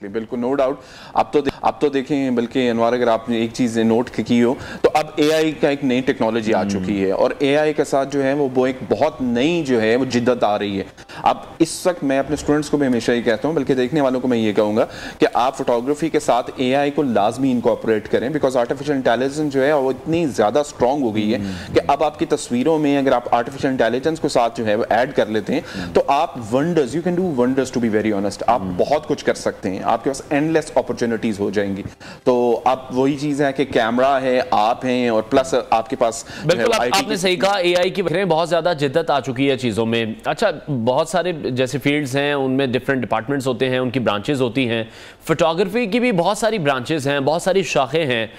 बिल्कुल, नो डाउट। अब तो देखें, बल्कि अनवार अगर आपने एक चीज़ नोट की हो तो अब एआई का एक नई टेक्नोलॉजी आ चुकी है और एआई के साथ जो है वो एक बहुत नई जो है वो जिद्दत आ रही है। अब इस वक्त मैं अपने स्टूडेंट्स को भी हमेशा ही कहता हूँ, बल्कि देखने वालों को मैं ये कहूँगा कि आप फोटोग्राफी के साथ एआई को लाजमी इनकॉर्पोरेट करें, बिकॉज आर्टिफिशियल इंटेलिजेंस जो है वो इतनी ज़्यादा स्ट्रॉन्ग हो गई है कि अब आपकी तस्वीरों में अगर आप आर्टिफिशियल इंटेलिजेंस को साथ जो है वो ऐड कर लेते हैं तो आप wonders, you can do wonders, to be very honest. आप बहुत कुछ कर सकते हैं, आपके पास एंडलेस अपॉर्चुनिटीज हो जाएंगी। तो अब वही चीज है कि कैमरा है, आप हैं, और प्लस आपके पास बिल्कुल आपने सही कहा, एआई की बहुत ज्यादा जिद्दत आ चुकी है चीजों में। अच्छा, बहुत सारे जैसे फील्ड्स हैं उनमें डिफरेंट डिपार्टमेंट्स होते हैं, उनकी ब्रांचेस होती हैं। फोटोग्राफी की भी बहुत सारी ब्रांचेस हैं, बहुत सारी शाखें हैं।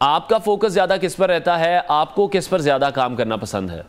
आपका फोकस ज्यादा किस पर रहता है? आपको किस पर ज्यादा काम करना पसंद है?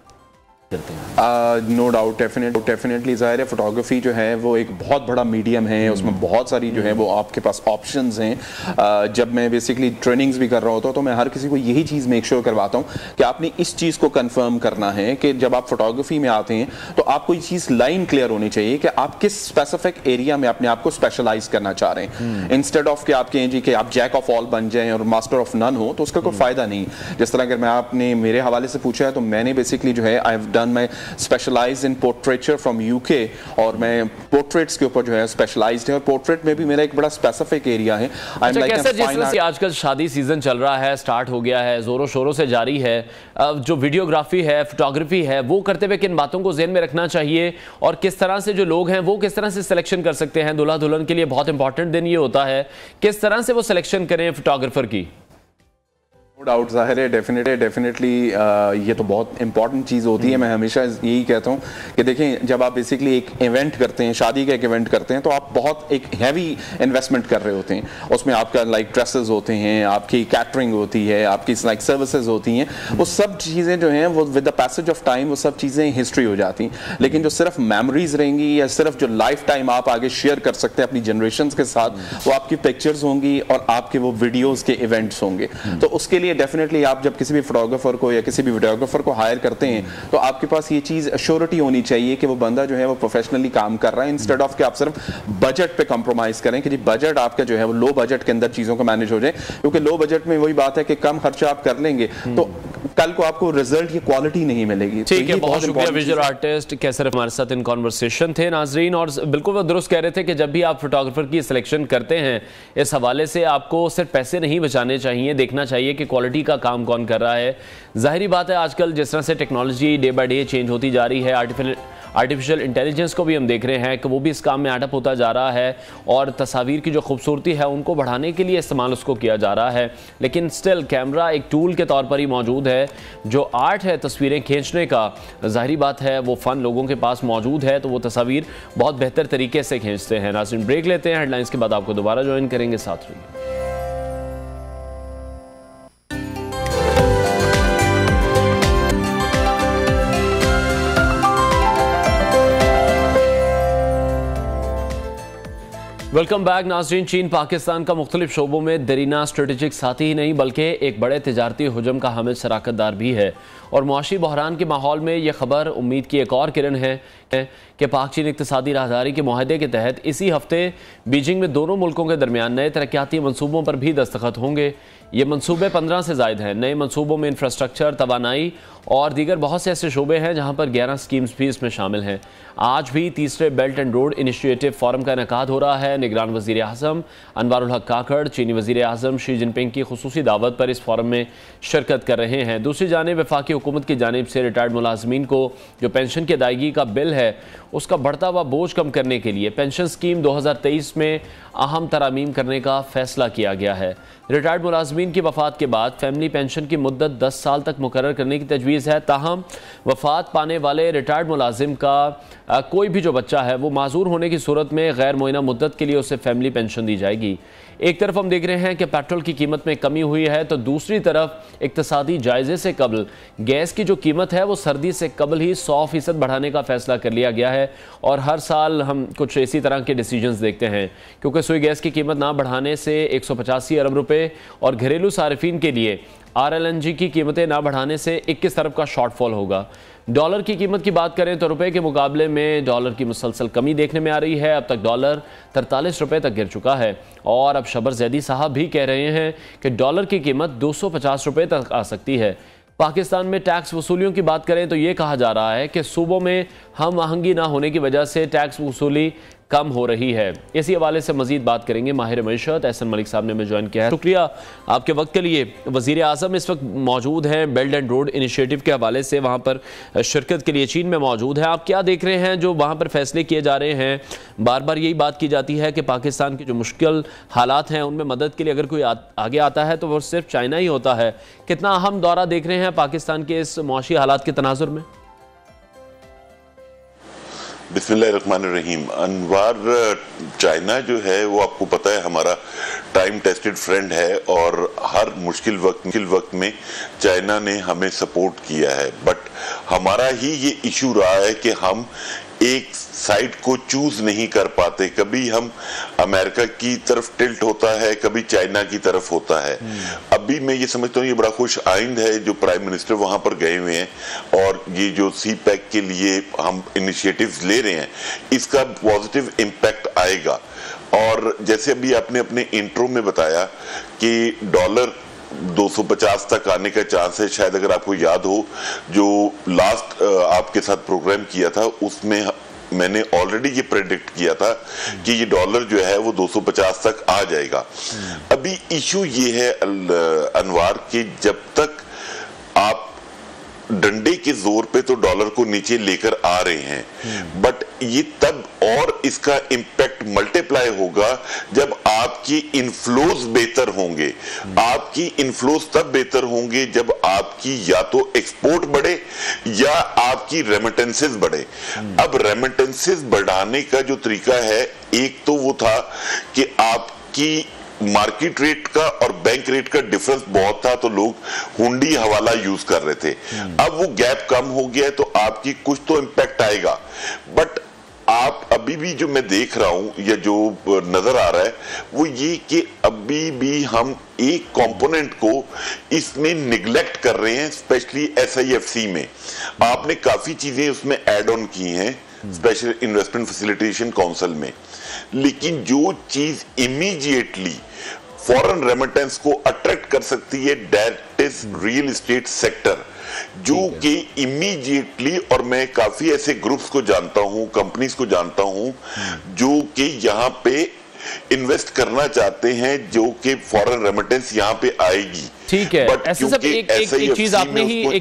नो डाउट, डेफिनेटली जाहिर है फोटोग्राफी जो है वो एक बहुत बड़ा मीडियम है, उसमें बहुत सारी जो है वो आपके पास ऑप्शंस हैं। जब मैं बेसिकली ट्रेनिंग्स भी कर रहा होता हूँ तो मैं हर किसी को यही चीज़ मेक श्योर करवाता हूँ कि आपने इस चीज़ को कंफर्म करना है कि जब आप फोटोग्राफी में आते हैं तो आपको ये चीज़ लाइन क्लियर होनी चाहिए कि आप किस स्पेसिफिक एरिया में अपने आप को स्पेशलाइज करना चाह रहे हैं, इंस्टेड ऑफ कि आप कहें जी कि आप जैक ऑफ ऑल बन जाएं और मास्टर ऑफ नन हो, तो उसका कोई फायदा नहीं। जिस तरह अगर मैं आपने मेरे हवाले से पूछा है तो मैंने बेसिकली जो है I have done my specialized in portraiture from UK, और मैं पोर्ट्रेट्स के ऊपर जो है स्पेशलाइज्ड है, और पोर्ट्रेट में भी मेरा एक बड़ा स्पेसिफिक एरिया है। कैसे जिस तरह से आजकल शादी सीजन चल रहा है, स्टार्ट हो गया है, जोरों शोरों से जारी है, जो वीडियोग्राफी है, फोटोग्राफी है, वो करते हुए किन बातों को ज़हन में रखना चाहिए और किस तरह से जो लोग हैं वो किस तरह से सिलेक्शन कर सकते हैं? दूल्हा दुल्हन के लिए बहुत इंपॉर्टेंट दिन ये होता है, किस तरह से वो सिलेक्शन करें फोटोग्राफर की? नो डाउट, जाहिर है, डेफिनेटली ये तो बहुत इंपॉर्टेंट चीज़ होती है। मैं हमेशा यही कहता हूँ कि देखें, जब आप बेसिकली एक इवेंट करते हैं, शादी का एक इवेंट करते हैं, तो आप बहुत एक हैवी इन्वेस्टमेंट कर रहे होते हैं। उसमें आपका लाइक ड्रेसेस होते हैं, आपकी कैटरिंग होती है, आपकी लाइक सर्विसेज होती हैं, वो सब चीज़ें जो हैं वो with the passage of time वो सब चीज़ें हिस्ट्री हो जाती हैं। लेकिन जो सिर्फ मेमोरीज रहेंगी या सिर्फ जो लाइफ टाइम आप आगे शेयर कर सकते हैं अपनी जनरेशन के साथ, वो आपकी पिक्चर्स होंगी और आपके वो वीडियोज़ के इवेंट्स होंगे। तो उसके लिए डेफिनेटली आप जब किसी भी फोटोग्राफर को या किसी भी वीडियोग्राफर को हायर करते हैं तो आपके पास ये चीज अश्योरिटी होनी चाहिए कि वो बंदा जो है वो प्रोफेशनली काम कर रहा है, इंस्टेड ऑफ कि आप सिर्फ बजट पे कॉम्प्रोमाइज करें कि जी बजट आपका जो है वो लो बजट के अंदर चीजों को मैनेज हो जाए। क्योंकि लो बजट में वही बात है कि कम खर्चा आप कर लेंगे तो कल को आपको रिजल्ट की क्वालिटी नहीं मिलेगी। ठीक है, बहुत शुक्रिया विजुअल आर्टिस्ट कैसर हमारे साथ इन कॉन्वर्सेशन थे। नाजरीन, और बिल्कुल वो दुरुस्त कह रहे थे कि जब भी आप फोटोग्राफर की सिलेक्शन करते हैं, इस हवाले से आपको सिर्फ पैसे नहीं बचाने चाहिए, देखना चाहिए कि क्वालिटी का काम कौन कर रहा है। जाहिर बात है आजकल जिस तरह से technology day by day change होती जा रही है, आर्टिफिशियल इंटेलिजेंस को भी हम देख रहे हैं कि वो भी इस काम में एडअप होता जा रहा है और तस्वीर की जो खूबसूरती है उनको बढ़ाने के लिए इस्तेमाल उसको किया जा रहा है। लेकिन स्टिल कैमरा एक टूल के तौर पर ही मौजूद है। जो आर्ट है तस्वीरें खींचने का, जाहिर बात है वो फ़न लोगों के पास मौजूद है तो वो तस्वीर बहुत बेहतर तरीके से खींचते हैं। नाज़रीन, ब्रेक लेते हैं, हेडलाइंस के बाद आपको दोबारा ज्वाइन करेंगे, साथ रहिए। वेलकम बैक नाज़रीन। चीन पाकिस्तान का मुख्तलिफ शोबों में दरीना स्ट्रेटेजिक साथी ही नहीं बल्कि एक बड़े तिजारती हुजम का हामिल शराकतदार भी है, और मुआशी बहरान के माहौल में यह खबर उम्मीद की एक और किरण है कि पाक चीन इक़्तिसादी राहदारी के मुआहदे के तहत इसी हफ्ते बीजिंग में दोनों मुल्कों के दरमियान नए तरक्याती मनसूबों पर भी दस्तखत होंगे। ये मनसूबे 15 से ज़ायद हैं। नए मनसूबों में इंफ्रास्ट्रक्चर, तवानाई और दीगर बहुत से ऐसे शोबे हैं जहाँ पर 11 स्कीम्स भी इसमें शामिल हैं। आज भी तीसरे belt and road initiative forum का इनेकाद हो रहा है। निगरान वज़ीर आज़म अनवारुल हक काकड़ चीनी वज़ीर आज़म शी जिनपिंग की खुसूसी दावत पर इस फोरम में शिरकत कर रहे हैं। दूसरी जानिब वफाकी हुकूमत की जानिब से रिटायर्ड मुलाजमीन को जो पेंशन की अदायगी का बिल है उसका बढ़ता हुआ बोझ कम करने के लिए पेंशन स्कीम 2023 में अहम तरामीम करने का फैसला किया गया है। रिटायर्ड मुलाजमीन की वफ़ात के बाद फैमिली पेंशन की मुद्दत 10 साल तक मुकर्रर करने की तजवीज़ है। ताहम वफ़ात पाने वाले रिटायर्ड मुलाजिम का कोई भी जो बच्चा है वो माजूर होने की सूरत में गैर मुअय्यना मुद्दत के लिए उसे फैमिली पेंशन दी जाएगी। एक तरफ हम देख रहे हैं कि पेट्रोल की कीमत में कमी हुई है तो दूसरी तरफ इक्तसादी जायजे से कबल गैस की जो कीमत है वो सर्दी से कबल ही 100% बढ़ाने का फैसला कर लिया गया है। और हर साल हम कुछ इसी तरह के डिसीजंस देखते हैं, क्योंकि सुई गैस की कीमत ना बढ़ाने से 185 अरब रुपए और घरेलू सारिफीन के लिए RLNG की कीमतें ना बढ़ाने से 21 अरब का शॉर्टफॉल होगा। डॉलर की कीमत की बात करें तो रुपए के मुकाबले में डॉलर की मुसलसल कमी देखने में आ रही है। अब तक डॉलर 43 रुपए तक गिर चुका है और अब शबर जैदी साहब भी कह रहे हैं कि डॉलर की कीमत 250 रुपए तक आ सकती है। पाकिस्तान में टैक्स वसूलियों की बात करें तो ये कहा जा रहा है कि सूबों में हम आहंगी ना होने की वजह से टैक्स वसूली कम हो रही है। इसी हवाले से मजीद बात करेंगे। माहिर मईशत एहसन मलिक साहब ने हमें ज्वाइन किया है। शुक्रिया आपके वक्त के लिए। वज़ीर आज़म इस वक्त मौजूद हैं बेल्ट एंड रोड इनिशिएटिव के हवाले से, वहाँ पर शिरकत के लिए चीन में मौजूद है। आप क्या देख रहे हैं जो वहाँ पर फैसले किए जा रहे हैं? बार बार यही बात की जाती है कि पाकिस्तान के जो मुश्किल हालात हैं उनमें मदद के लिए अगर कोई आगे आता है तो वो सिर्फ चाइना ही होता है। कितना अहम दौरा देख रहे हैं पाकिस्तान के इस मुआशी हालात के तनाजुर में? बिस्मिल्लाहिर्रहमानिर्रहीम। अनवार, चाइना जो है वो आपको पता है हमारा टाइम टेस्टेड फ्रेंड है और हर मुश्किल वक्त में चाइना ने हमें सपोर्ट किया है। बट हमारा ही ये इशू रहा है कि हम एक साइड को चूज नहीं कर पाते। कभी हम अमेरिका की तरफ टिल्ट होता है, कभी चाइना की तरफ होता है। अभी मैं ये समझता हूँ ये बड़ा खुश आइंद है जो प्राइम मिनिस्टर वहां पर गए हुए हैं और ये जो सी पैक के लिए हम इनिशिएटिव्स ले रहे हैं इसका पॉजिटिव इम्पैक्ट आएगा। और जैसे अभी आपने अपने इंट्रो में बताया कि डॉलर 250 तक आने का चांस है। शायद अगर आपको याद हो जो लास्ट आपके साथ प्रोग्राम किया था उसमें मैंने ऑलरेडी ये प्रेडिक्ट किया था कि ये डॉलर जो है वो 250 तक आ जाएगा। अभी इशू ये है अनवार कि जब तक आप डंडे के जोर पे तो डॉलर को नीचे लेकर आ रहे हैं, बट ये तब और इसका इम्पैक्ट मल्टीप्लाई होगा जब आपकी इनफ्लोज बेहतर होंगे। आपकी इनफ्लोज तब बेहतर होंगे जब आपकी या तो एक्सपोर्ट बढ़े या आपकी रेमिटेंसेस बढ़े। अब रेमिटेंसेस बढ़ाने का जो तरीका है, एक तो वो था कि आपकी मार्केट रेट का और बैंक रेट का डिफरेंस बहुत था तो लोग हुंडी हवाला यूज कर रहे थे। अब वो गैप कम हो गया है तो आपकी कुछ तो इम्पैक्ट आएगा। बट आप अभी भी जो मैं देख रहा हूं या जो नजर आ रहा है वो ये कि अभी भी हम एक कंपोनेंट को इसमें निगलेक्ट कर रहे हैं, स्पेशली SIFC में। आपने काफी चीजें उसमें एड ऑन की हैं, स्पेशल इन्वेस्टमेंट फैसिलिटेशन काउंसिल में, लेकिन जो चीज इमीडिएटली फॉरेन रेमिटेंस को अट्रैक्ट कर सकती है that is real estate sector, जो कि इमीडिएटली, और मैं काफी ऐसे ग्रुप्स को जानता हूं, कंपनीज को जानता हूं जो कि यहां पे इन्वेस्ट करना चाहते हैं, जो कि फॉरेन रेमिटेंस यहां पे आएगी। ठीक है, ऐसे सब एक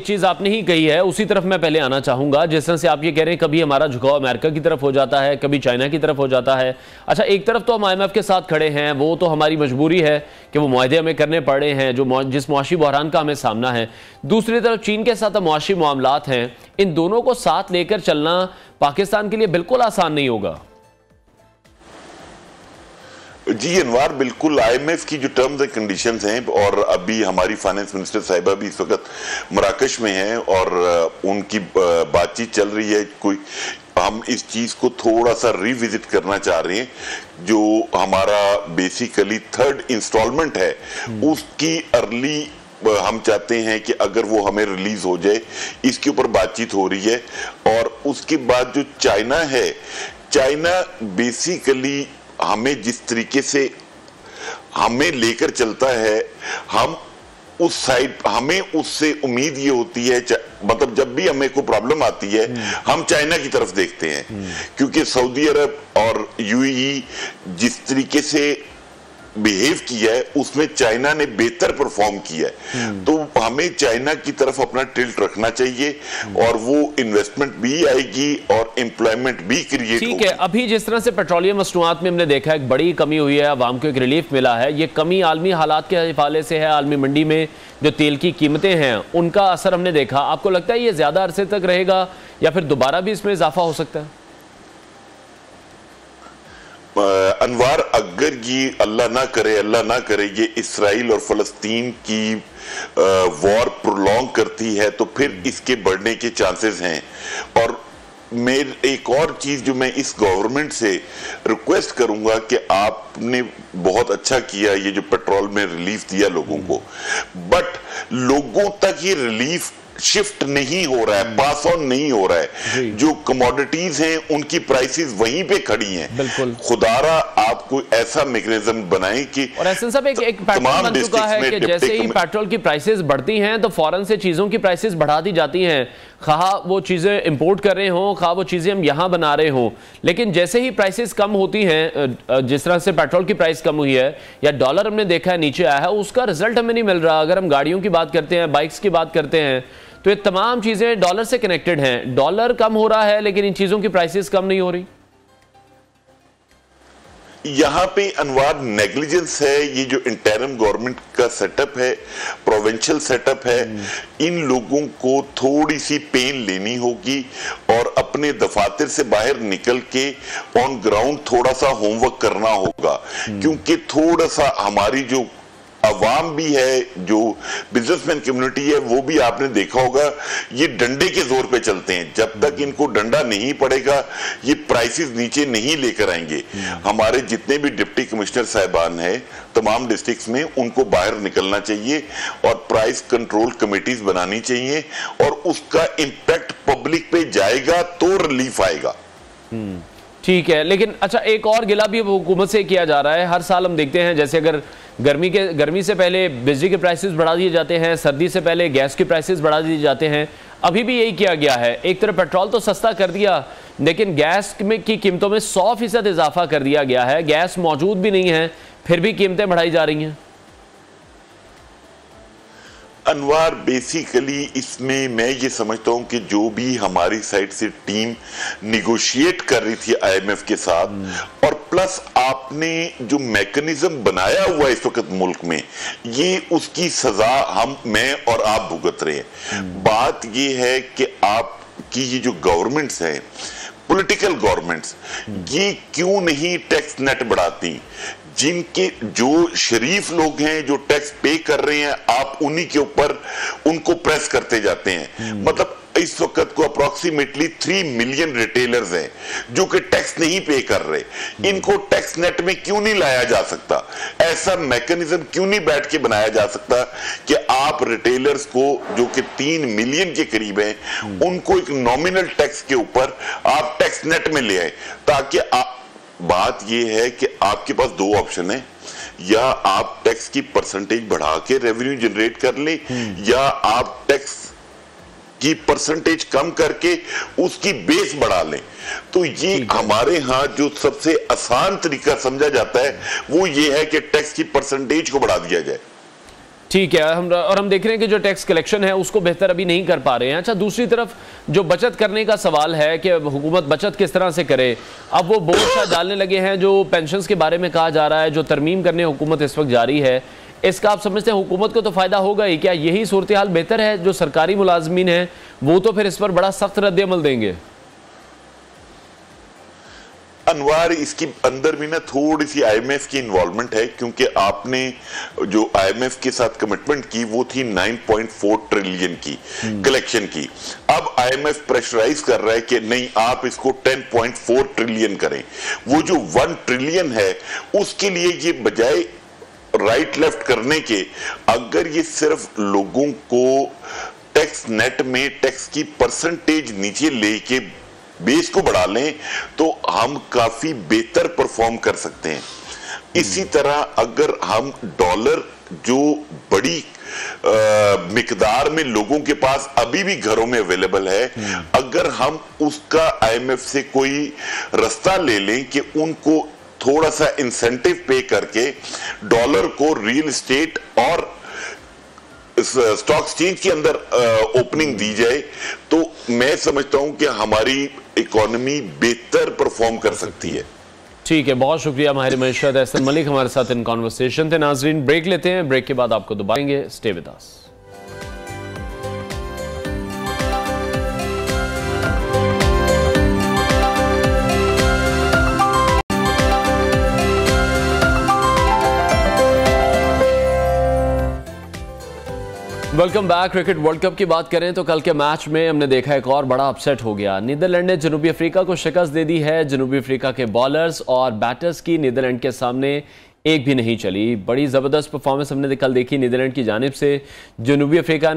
चीज आपने ही कही है, उसी तरफ मैं पहले आना चाहूंगा। जिस तरह से आप ये कह रहे हैं कभी हमारा झुकाव अमेरिका की तरफ हो जाता है, कभी चाइना की तरफ हो जाता है। अच्छा, एक तरफ तो हम IMF के साथ खड़े हैं, वो तो हमारी मजबूरी है कि वो मुआहदे हमें करने पड़े हैं जो जिस मुआशी बहरान का हमें सामना है। दूसरी तरफ चीन के साथ मुआशी मामलात हैं, इन दोनों को साथ लेकर चलना पाकिस्तान के लिए बिल्कुल आसान नहीं होगा। जी अनवार, बिल्कुल IMF की जो टर्म्स एंड कंडीशंस हैं, और अभी हमारी फाइनेंस मिनिस्टर साहिबा भी इस वक्त मराकश में हैं और उनकी बातचीत चल रही है। कोई हम इस चीज को थोड़ा सा रिविजिट करना चाह रहे हैं। जो हमारा बेसिकली थर्ड इंस्टॉलमेंट है उसकी अर्ली हम चाहते हैं कि अगर वो हमें रिलीज हो जाए, इसके ऊपर बातचीत हो रही है। और उसके बाद जो चाइना है, चाइना बेसिकली हमें जिस तरीके से हमें लेकर चलता है, हम उस साइड, हमें उससे उम्मीद ये होती है, मतलब जब भी हमें कोई प्रॉब्लम आती है हम चाइना की तरफ देखते हैं, क्योंकि सऊदी अरब और UAE जिस तरीके से बिहेव किया है उसमें चाइना ने बेहतर परफॉर्म किया है। तो हमें चाइना की तरफ अपना टिल्ट रखना चाहिए और वो इन्वेस्टमेंट भी आएगी और एम्प्लॉयमेंट भी क्रिएट होगी। ठीक है, अभी जिस तरह से पेट्रोलियम मसनूआत में हमने देखा एक बड़ी कमी हुई है, आवाम को एक रिलीफ मिला है, ये कमी आलमी हालात के हवाले से है। आलमी मंडी में जो तेल की कीमतें हैं उनका असर हमने देखा। आपको लगता है ये ज्यादा अरसे तक रहेगा या फिर दोबारा भी इसमें इजाफा हो सकता है? अनवार, अगर ये अल्लाह ना करे ये इसराइल और फलस्तीन की वॉर प्रोलॉन्ग करती है तो फिर इसके बढ़ने के चांसेस हैं। और मेरे एक और चीज जो मैं इस गवर्नमेंट से रिक्वेस्ट करूंगा कि आपने बहुत अच्छा किया ये जो पेट्रोल में रिलीफ दिया लोगों को, बट लोगों तक ये रिलीफ शिफ्ट नहीं हो रहा है, पास ऑन नहीं हो रहा है। जो कमोडिटीज हैं उनकी प्राइसेस वहीं पे खड़ी हैं। बिल्कुल, खुदारा आप कोई ऐसा मैकेनिज्म बनाएं कि और ऐसा सब एक पैटर्न बन चुका है कि जैसे ही पेट्रोल की प्राइसेस बढ़ती हैं तो फौरन से चीजों की प्राइसेस बढ़ा दी जाती हैं, खा वो चीजें इंपोर्ट कर रहे हो, खा वो चीजें हम यहां बना रहे हो। लेकिन जैसे ही प्राइसेस कम होती हैं, जिस तरह से पेट्रोल की प्राइस कम हुई है या डॉलर हमने देखा है नीचे आया है, उसका रिजल्ट हमें नहीं मिल रहा। अगर हम गाड़ियों की बात करते हैं, बाइक्स की बात करते हैं, तो ये तमाम चीजें डॉलर से कनेक्टेड हैं। डॉलर कम हो रहा है लेकिन इन चीजों की प्राइसेस कम नहीं हो रही। यहां पे अनवार नेग्लिजेंस है। ये जो इंटरिम गवर्नमेंट का सेटअप है, प्रोविंशियल सेटअप है, इन लोगों को थोड़ी सी पेन लेनी होगी और अपने दफातर से बाहर निकल के ऑन ग्राउंड थोड़ा सा होमवर्क करना होगा। क्योंकि थोड़ा सा हमारी जो अवाम भी है, जो बिजनेसमैन कम्युनिटी है, वो भी आपने देखा होगा ये डंडे के जोर पे चलते हैं। जब तक इनको डंडा नहीं पड़ेगा ये प्राइसेस नीचे नहीं लेकर आएंगे। हमारे जितने भी डिप्टी कमिश्नर साहिबान हैं तमाम डिस्ट्रिक्ट्स में, उनको बाहर निकलना चाहिए और प्राइस कंट्रोल कमेटीज बनानी चाहिए और उसका इंपैक्ट पब्लिक पे जाएगा तो रिलीफ आएगा। ठीक है, लेकिन अच्छा एक और गिला भी हुकूमत से किया जा रहा है। हर साल हम देखते हैं जैसे अगर गर्मी से पहले बिजली के प्राइसेस बढ़ा दिए जाते हैं, सर्दी से पहले गैस के प्राइसेस बढ़ा दिए जाते हैं। अभी भी यही किया गया है। एक तरफ पेट्रोल तो सस्ता कर दिया लेकिन गैस में की कीमतों में 100% इजाफा कर दिया गया है। गैस मौजूद भी नहीं है फिर भी कीमतें बढ़ाई जा रही हैं। अनवार बेसिकली इसमें मैं ये समझता हूं कि जो भी हमारी साइड से टीम निगोशिएट कर रही थी आईएमएफ के साथ, और प्लस आपने जो मैकेनिज्म बनाया हुआ इस वक्त मुल्क में, ये उसकी सजा मैं और आप भुगत रहे हैं। बात ये है कि आपकी ये जो गवर्नमेंट्स हैं, पॉलिटिकल गवर्नमेंट्स, ये क्यों नहीं टैक्स नेट बढ़ाती? जिनके जो शरीफ लोग हैं जो टैक्स पे कर रहे हैं, आप उन्हीं के ऊपर उनको प्रेस करते जाते हैं। मतलब इस वक्त को अप्रोक्सीमेटली 3 मिलियन रिटेलर्स हैं जो कि टैक्स नहीं पे कर रहे। इनको टैक्स नेट में क्यों नहीं लाया जा सकता? ऐसा मैकेनिज्म क्यों नहीं बैठ के बनाया जा सकता कि आप रिटेलर्स को जो कि 3 मिलियन के करीब हैं, उनको एक नॉमिनल टैक्स के ऊपर आप टैक्स नेट में ले आए, ताकि बात यह है कि आपके पास 2 ऑप्शन है, या आप टैक्स की परसेंटेज बढ़ा के रेवेन्यू जनरेट कर ले, या आप टैक्स की परसेंटेज कम करके उसकी बेस बढ़ा लें। तो ये हमारे यहाँ जो सबसे आसान तरीका समझा जाता है वो ये है कि टैक्स की परसेंटेज को बढ़ा दिया जाए। ठीक है, हम देख रहे हैं कि जो टैक्स कलेक्शन है उसको बेहतर अभी नहीं कर पा रहे हैं। अच्छा, दूसरी तरफ जो बचत करने का सवाल है कि हुकूमत बचत किस तरह से करे, अब वो बोझ डालने लगे हैं। जो पेंशन्स के बारे में कहा जा रहा है, जो तरमीम करने हुकूमत इस वक्त जारी है, इसका आप समझते हैं हुकूमत को तो फायदा होगा ही? क्या यही सूरत हाल बेहतर है? जो सरकारी मुलाजमीन हैं वो तो फिर इस पर बड़ा सख्त रद्द-ए-अमल देंगे। अनवार इसकी अंदर भी ना थोड़ी सी आईएमएफ की इन्वॉल्वमेंट है, क्योंकि आपने जो आईएमएफ के साथ कमिटमेंट की वो थी 9.4 ट्रिलियन की कलेक्शन की। अब आईएमएफ प्रेशराइज कर रहा है कि नहीं, आप इसको 10.4 ट्रिलियन करें। वो जो 1 ट्रिलियन है उसके लिए ये बजाय राइट लेफ्ट करने के, अगर ये सिर्फ लोगों को टैक्स नेट में टैक्स की परसेंटेज नीचे लेके बेस को बढ़ा लें तो हम काफी बेहतर परफॉर्म कर सकते हैं। इसी तरह अगर हम डॉलर जो बड़ी मिकदार में लोगों के पास अभी भी घरों में अवेलेबल है, अगर हम उसका आईएमएफ से कोई रास्ता ले लें कि उनको थोड़ा सा इंसेंटिव पे करके डॉलर को रियल एस्टेट और स्टॉक एक्सचेंज के अंदर ओपनिंग दी जाए, तो मैं समझता हूं कि हमारी इकोनॉमी बेहतर परफॉर्म कर सकती है। ठीक है, बहुत शुक्रिया माहिर मईशत एहसन मलिक हमारे साथ इन कॉन्वर्सेशन थे। नाजरीन, ब्रेक लेते हैं, ब्रेक के बाद आपको दोबारा stay with us. Welcome back. Cricket world cup की बात करें तो कल के मैच में हमने देखा एक और बड़ा अपसेट हो गया। नीदरलैंड ने जनूबी अफ्रीका को शिकस्त दे दी है। जनूबी अफ्रीका के बॉलर्स और बैटर्स की नीदरलैंड के सामने एक भी नहीं चली। बड़ी ज़बरदस्त परफॉर्मेंस हमने कल देखी नीदरलैंड की जानिब से। जनूबी अफ्रीका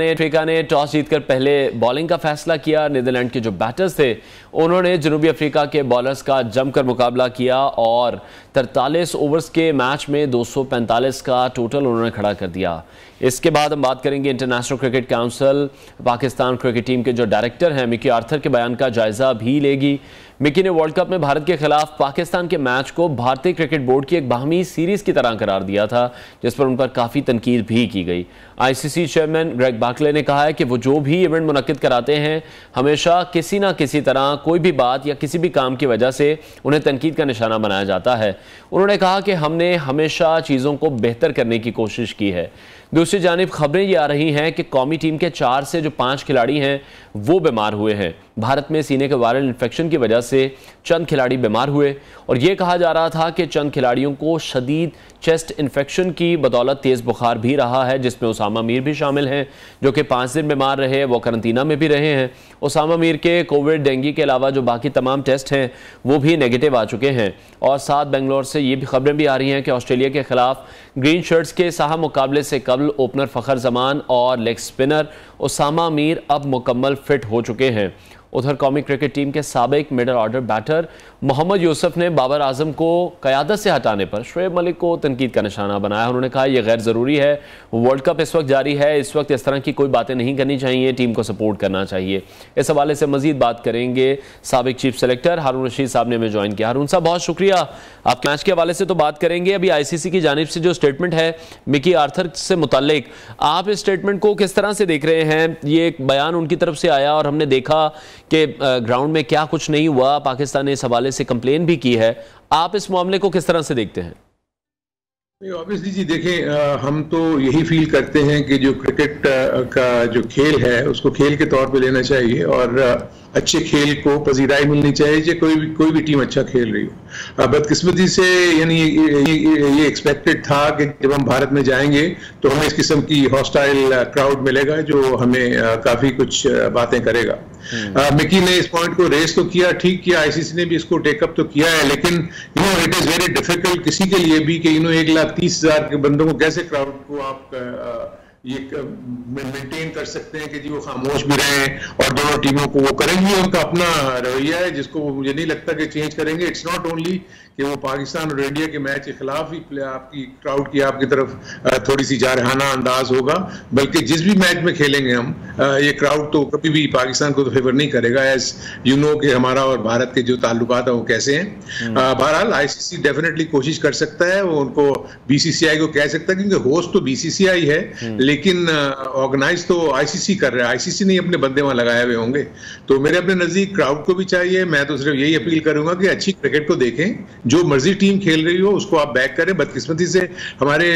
ने टॉस जीतकर पहले बॉलिंग का फैसला किया। नीदरलैंड के जो बैटर्स थे उन्होंने जनूबी अफ्रीका के बॉलर्स का जमकर मुकाबला किया और 43 ओवर्स के मैच में 245 का टोटल उन्होंने खड़ा कर दिया। इसके बाद हम बात करेंगे international cricket council Pakistan cricket team के जो डायरेक्टर हैं मिकी आर्थर के बयान का जायजा भी लेगी। मिकी ने वर्ल्ड कप में भारत के खिलाफ पाकिस्तान के मैच को भारतीय क्रिकेट बोर्ड की एक बाहमी सीरीज की तरह करार दिया था, जिस पर उन पर काफ़ी तनकीद भी की गई। आईसीसी चेयरमैन ग्रेग बार्कले ने कहा है कि वो जो भी इवेंट मुनक्किद कराते हैं हमेशा किसी ना किसी तरह कोई भी बात या किसी भी काम की वजह से उन्हें तनकीद का निशाना बनाया जाता है। उन्होंने कहा कि हमने हमेशा चीज़ों को बेहतर करने की कोशिश की है। दूसरी जानिब खबरें ये आ रही हैं कि कौमी टीम के 4 से जो 5 खिलाड़ी हैं वो बीमार हुए हैं। भारत में सीने के वायरल इन्फेक्शन की वजह से चंद खिलाड़ी बीमार हुए और ये कहा जा रहा था कि चंद खिलाड़ियों को शदीद चेस्ट इन्फेक्शन की बदौलत तेज़ बुखार भी रहा है, जिसमें उसामा मीर भी शामिल हैं जो कि 5 दिन बीमार रहे, वो करंतना में भी रहे हैं। उसामा मीर के कोविड डेंगू के अलावा जो बाकी तमाम टेस्ट हैं वो भी नेगेटिव आ चुके हैं। और साथ बेंगलोर से ये भी खबरें भी आ रही हैं कि ऑस्ट्रेलिया के खिलाफ ग्रीन शर्ट्स के साहा मुकाबले से कबल ओपनर फ़खर जमान और लेग स्पिनर उसामा मीर अब मुकम्मल फिट हो चुके हैं। उधर कौमी क्रिकेट टीम के साबिक middle order batter Mohammad Yusuf ने बाबर आजम को क़यादत से हटाने पर शुएब मलिक को तनकीद का निशाना बनाया। उन्होंने कहा यह गैर ज़रूरी है, वर्ल्ड कप इस वक्त जारी है, इस वक्त इस तरह की कोई बातें नहीं करनी चाहिए, टीम को सपोर्ट करना चाहिए। इस हवाले से मजीद बात करेंगे साबिक चीफ सेलेक्टर हारून रशीद साहब ने हमें ज्वाइन किया। हारून साहब बहुत शुक्रिया। आपके मैच के हवाले से तो बात करेंगे, अभी आईसीसी की जानिब से जो स्टेटमेंट है मिकी आर्थर से मुताल्लिक, आप इस स्टेटमेंट को किस तरह से देख रहे हैं? ये एक बयान उनकी तरफ से आया और हमने देखा कि ग्राउंड में क्या कुछ नहीं हुआ, पाकिस्तान ने इस हवाले से कंप्लेन भी की है। आप इस मामले को किस तरह से देखते हैं? ऑब्वियसली जी देखें, हम तो यही फील करते हैं कि जो क्रिकेट का जो खेल है उसको खेल के तौर पे लेना चाहिए और अच्छे खेल को पजीराई मिलनी चाहिए कि कोई भी टीम अच्छा खेल रही हो। बदकिस्मती से यानी ये एक्सपेक्टेड था कि जब हम भारत में जाएंगे तो हमें इस किस्म की हॉस्टाइल क्राउड मिलेगा जो हमें काफी कुछ बातें करेगा। मिकी ने इस पॉइंट को रेस तो किया, ठीक किया, आईसीसी ने भी इसको टेकअप तो किया है, लेकिन इट इज वेरी डिफिकल्ट किसी के लिए भी कि 1,30,000 के बंदों को कैसे क्राउड को आप ये मेंटेन कर सकते हैं कि जी वो खामोश भी रहें और दोनों टीमों को वो करेंगे। उनका अपना रवैया है जिसको मुझे नहीं लगता कि चेंज करेंगे। इट्स नॉट ओनली कि वो पाकिस्तान और इंडिया के मैच के खिलाफ ही आपकी क्राउड की आपकी तरफ थोड़ी सी जारहाना अंदाज होगा, बल्कि जिस भी मैच में खेलेंगे हम ये क्राउड तो कभी भी पाकिस्तान को तो फेवर नहीं करेगा। एज यू नो कि हमारा और भारत के जो ताल्लुकात है वो कैसे हैं। बहरहाल आईसीसी डेफिनेटली कोशिश कर सकता है, वो उनको बीसीसीआई को कह सकता है, क्योंकि होस्ट तो बीसीसीआई है लेकिन ऑर्गेनाइज तो आईसीसी कर रहा है। आईसीसी नहीं अपने बंदे वहां लगाए हुए होंगे। तो मेरे अपने नजदीक क्राउड को भी चाहिए। मैं तो सिर्फ यही अपील करूंगा कि अच्छी क्रिकेट को देखें, जो मर्जी टीम खेल रही हो उसको आप बैक करें। बदकिस्मती से हमारे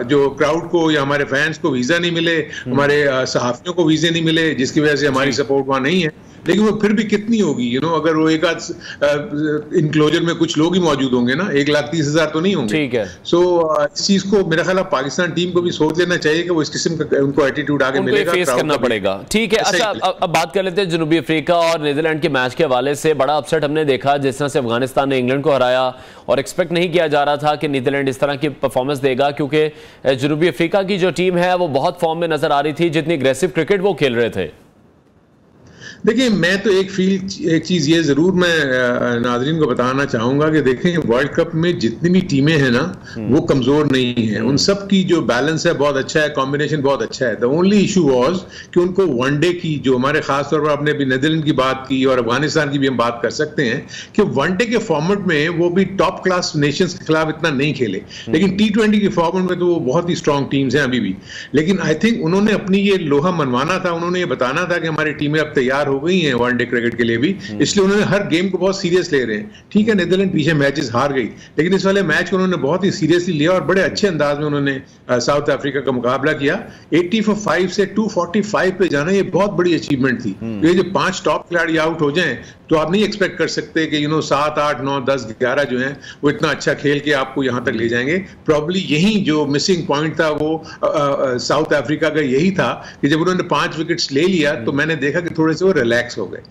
जो क्राउड को या हमारे फैंस को वीजा नहीं मिले, हमारे सहाफियों को वीजे नहीं मिले, जिसकी वजह से हमारी सपोर्ट वहां नहीं है। लेकिन वो फिर भी कितनी होगी अगर वो एक आध इनक्लोजर में कुछ लोग ही मौजूद होंगे ना, 1,30,000 तो नहीं होंगे। ठीक है। सो इस चीज को मेरा ख्याल पाकिस्तान टीम को भी सोच लेना चाहिए कि वो इस किस्म का उनको एटीट्यूड आगे मिलेगा, फेस करना पड़ेगा। ठीक है। अच्छा, अब बात कर लेते हैं जनूबी अफ्रीका और नीदरलैंड के मैच के हवाले से। बड़ा अपसेट हमने देखा जिस तरह से अफगानिस्तान ने इंग्लैंड को हराया और एक्सपेक्ट नहीं किया जा रहा था कि नीदरलैंड इस तरह की परफॉर्मेंस देगा, क्योंकि जनूबी अफ्रीका की जो टीम है वो बहुत फॉर्म में नजर आ रही थी, जितनी अग्रेसिव क्रिकेट वो खेल रहे थे। देखिए, मैं तो एक चीज ये जरूर मैं नाजरीन को बताना चाहूंगा कि देखें वर्ल्ड कप में जितनी भी टीमें हैं ना वो कमजोर नहीं है। उन सब की जो बैलेंस है बहुत अच्छा है, कॉम्बिनेशन बहुत अच्छा है। द ओनली इशू वाज कि उनको वनडे की जो हमारे खास तौर पर आपने अभी नीदरलैंड की बात की और अफगानिस्तान की भी हम बात कर सकते हैं कि वनडे के फॉर्मेट में वो भी टॉप क्लास नेशंस के खिलाफ इतना नहीं खेले, लेकिन T20 के फॉर्मेट में तो वो बहुत ही स्ट्रॉन्ग टीम्स हैं अभी भी। लेकिन आई थिंक उन्होंने अपनी ये लोहा मनवाना था, उन्होंने ये बताना था कि हमारी टीमें अब तैयार हो गई हैं वनडे क्रिकेट के लिए भी, इसलिए उन्होंने हर गेम को बहुत सीरियस ले रहे हैं। ठीक है, नीदरलैंड पीछे मैचेस हार गई, लेकिन इस वाले मैच को उन्होंने बहुत ही सीरियसली लिया और बड़े अच्छे अंदाज में उन्होंने साउथ अफ्रीका का मुकाबला किया। 80 for 5 से 245 पे जाना ये बहुत बड़ी अचीवमेंट थी। ये जो 5 टॉप खिलाड़ी आउट हो जाएं तो आप नहीं एक्सपेक्ट कर सकते कि 7, 8, 9, 10, 11 जो हैं वो इतना अच्छा खेल के आपको यहाँ तक ले जाएंगे। प्रॉब्ली यही जो मिसिंग पॉइंट था वो साउथ अफ्रीका का यही था कि जब उन्होंने 5 विकेट्स ले लिया तो मैंने देखा कि थोड़े से वो रिलैक्स हो गए,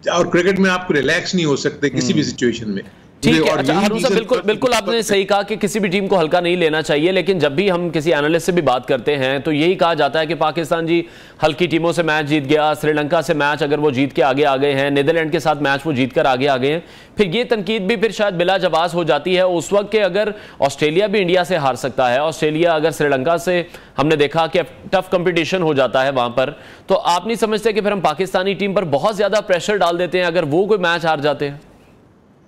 और क्रिकेट में आप रिलैक्स नहीं हो सकते किसी भी सिचुएशन में। ठीक है। अच्छा हारून साहब, बिल्कुल आपने सही कहा कि किसी भी टीम को हल्का नहीं लेना चाहिए, लेकिन जब भी हम किसी एनालिस्ट से भी बात करते हैं तो यही कहा जाता है कि पाकिस्तान जी हल्की टीमों से मैच जीत गया, श्रीलंका से मैच अगर वो जीत के आगे आ गए हैं, नीदरलैंड के साथ मैच वो जीत कर आगे आ गए हैं, फिर ये तनकीद भी फिर शायद बिला जवाब हो जाती है उस वक्त के अगर ऑस्ट्रेलिया भी इंडिया से हार सकता है, ऑस्ट्रेलिया अगर श्रीलंका से, हमने देखा कि टफ कंपटीशन हो जाता है वहां पर, तो आप नहीं समझते कि फिर हम पाकिस्तानी टीम पर बहुत ज्यादा प्रेशर डाल देते हैं अगर वो कोई मैच हार जाते हैं?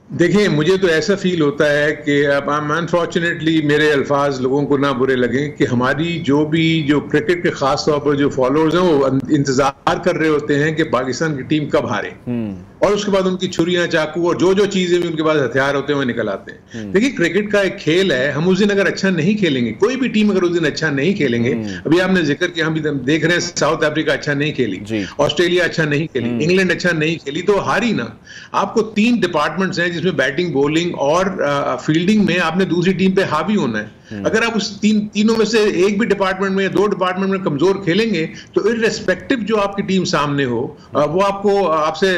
देखिए, मुझे तो ऐसा फील होता है कि अब अनफॉर्चुनेटली मेरे अल्फाज लोगों को ना बुरे लगें कि हमारी जो क्रिकेट के खास तौर पर जो फॉलोअर्स हैं वो इंतजार कर रहे होते हैं कि पाकिस्तान की टीम कब हारे, और उसके बाद उनकी छुरियां, चाकू और जो चीजें भी उनके पास हथियार होते हैं वो निकल आते हैं। देखिए, क्रिकेट का एक खेल है, हम उस दिन अगर अच्छा नहीं खेलेंगे, कोई भी टीम अगर उस दिन अच्छा नहीं खेलेंगे, अभी आपने जिक्र किया, हम भी देख रहे हैं साउथ अफ्रीका अच्छा नहीं खेली, ऑस्ट्रेलिया अच्छा नहीं खेली, इंग्लैंड अच्छा नहीं खेली, तो हारी ना। आपको 3 डिपार्टमेंट्स हैं जिसमें बैटिंग, बॉलिंग और फील्डिंग में आपने दूसरी टीम पे हावी होना है। अगर आप उस तीनों में से एक भी डिपार्टमेंट में या 2 डिपार्टमेंट में कमजोर खेलेंगे तो इररेस्पेक्टिव जो आपकी टीम सामने हो वो आपसे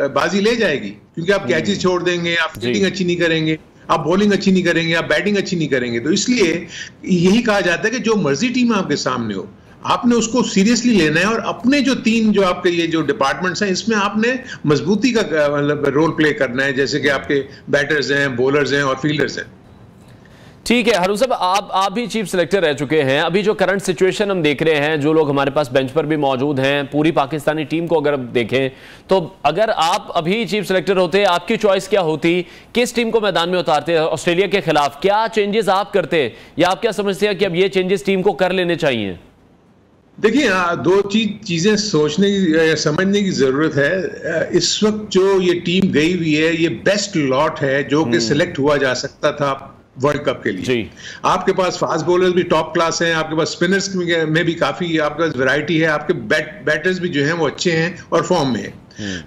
बाजी ले जाएगी, क्योंकि आप कैचेस छोड़ देंगे, आप फील्डिंग अच्छी नहीं करेंगे, आप बॉलिंग अच्छी नहीं करेंगे, आप बैटिंग अच्छी नहीं करेंगे। तो इसलिए यही कहा जाता है कि जो मर्जी टीम आपके सामने हो, आपने उसको सीरियसली लेना है, और अपने जो 3 जो आपके ये जो डिपार्टमेंट्स हैं इसमें आपने मजबूती का मतलब रोल प्ले करना है, जैसे कि आपके बैटर्स हैं, बॉलर्स हैं और फील्डर्स हैं। ठीक है हारून साहब, आप भी चीफ सिलेक्टर रह चुके हैं, अभी जो करंट सिचुएशन हम देख रहे हैं, जो लोग हमारे पास बेंच पर भी मौजूद हैं, पूरी पाकिस्तानी टीम को अगर देखें तो अगर आप अभी चीफ सिलेक्टर होते, आपकी चॉइस क्या होती, किस टीम को मैदान में उतारते ऑस्ट्रेलिया के खिलाफ, क्या चेंजेस आप करते, या आप क्या समझते हैं कि अब ये चेंजेस टीम को कर लेने चाहिए? देखिए, 2 चीजें सोचने की, समझने की जरूरत है। इस वक्त जो ये टीम गई हुई है, ये बेस्ट लॉट है जो कि सिलेक्ट हुआ जा सकता था वर्ल्ड कप के लिए। आपके पास फास्ट बॉलर्स भी टॉप क्लास हैं, आपके पास स्पिनर्स में भी काफी आपके पास वैरायटी है, आपके बैटर्स भी जो हैं वो अच्छे हैं और फॉर्म में है।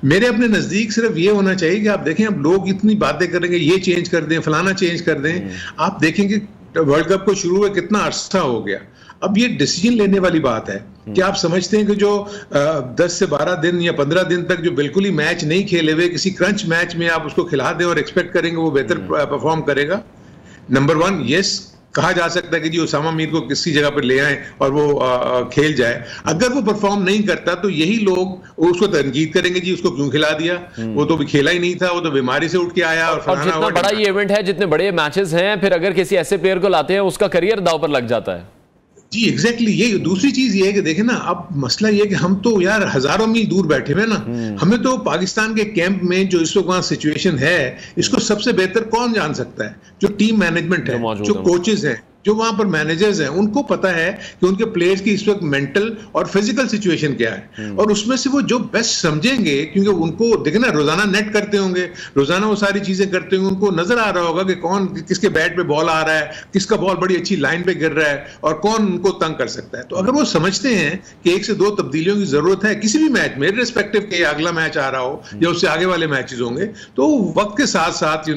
मेरे अपने नजदीक सिर्फ ये होना चाहिए कि आप देखें, अब लोग इतनी बातें करेंगे, ये चेंज कर दें, फलाना चेंज कर दें, आप देखेंगे वर्ल्ड कप को शुरू हुए कितना अरसा हो गया। अब ये डिसीजन लेने वाली बात है कि आप समझते हैं कि जो 10 से 12 दिन या 15 दिन तक जो बिल्कुल ही मैच नहीं खेले हुए किसी क्रंच मैच में आप उसको खिला दें और एक्सपेक्ट करेंगे वो बेहतर परफॉर्म करेगा? नंबर 1, यस, कहा जा सकता है कि जी उसामा मीर को किसी जगह पर ले आए और वो खेल जाए। अगर वो परफॉर्म नहीं करता तो यही लोग उसको तनकीद करेंगे, जी उसको क्यों खिला दिया, वो तो भी खेला ही नहीं था, वो तो बीमारी से उठ के आया। और जितना बड़ा ये इवेंट है, जितने बड़े मैचेस हैं, फिर अगर किसी ऐसे प्लेयर को लाते हैं उसका करियर दांव पर लग जाता है। जी एग्जैक्टली, ये दूसरी चीज ये है कि देखें ना, अब मसला ये है कि हम तो यार हजारों मील दूर बैठे हुए ना, हमें तो पाकिस्तान के कैंप में जो इस वक्त वहां सिचुएशन है इसको सबसे बेहतर कौन जान सकता है? जो टीम मैनेजमेंट है, जो कोचेस हैं, जो वहां पर मैनेजर्स हैं, उनको पता है कि उनके प्लेयर्स की इस वक्त मेंटल और फिजिकल सिचुएशन क्या है, और उसमें से वो जो बेस्ट समझेंगे, क्योंकि उनको देखे ना रोजाना नेट करते होंगे, रोजाना वो सारी चीजें करते होंगे, उनको नजर आ रहा होगा कि कौन किसके बैट पे बॉल आ रहा है, किसका बॉल बड़ी अच्छी लाइन पे गिर रहा है और कौन उनको तंग कर सकता है। तो अगर वो समझते हैं कि 1 से 2 तब्दीलियों की जरूरत है किसी भी मैच में, रिस्पेक्टिव के अगला मैच आ रहा हो या उससे आगे वाले मैचेस होंगे, तो वक्त के साथ साथ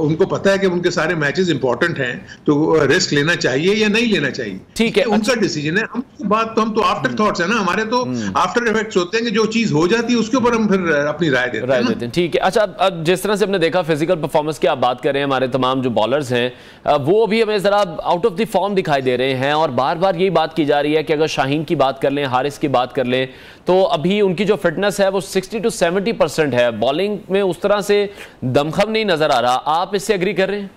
उनको पता है कि उनके सारे मैचेस इंपॉर्टेंट हैं, तो रिस्क लेना चाहिए या नहीं लेना चाहिए, ठीक है, उनका डिसीजन है। हम तो आफ्टर थॉट्स है ना, हमारे तो आफ्टर इफेक्ट्स होते हैं कि जो चीज हो जाती है उसके ऊपर हम फिर अपनी राय देते हैं। ठीक है। अच्छा, अब जिस तरह से हमने देखा फिजिकल परफॉर्मेंस की आप बात कर रहे हैं, हमारे तमाम जो बॉलर्स हैं वो भी हमें जरा आउट ऑफ द फॉर्म दिखाई दे रहे हैं, और बार बार यही बात की जा रही है कि अगर शाहीन की बात कर लें, हारिस की बात कर लें, तो अभी उनकी जो फिटनेस है वो 60 to 70% है, बॉलिंग में उस तरह से दमखम नहीं नजर आ रहा। आप इससे एग्री कर रहे हैं?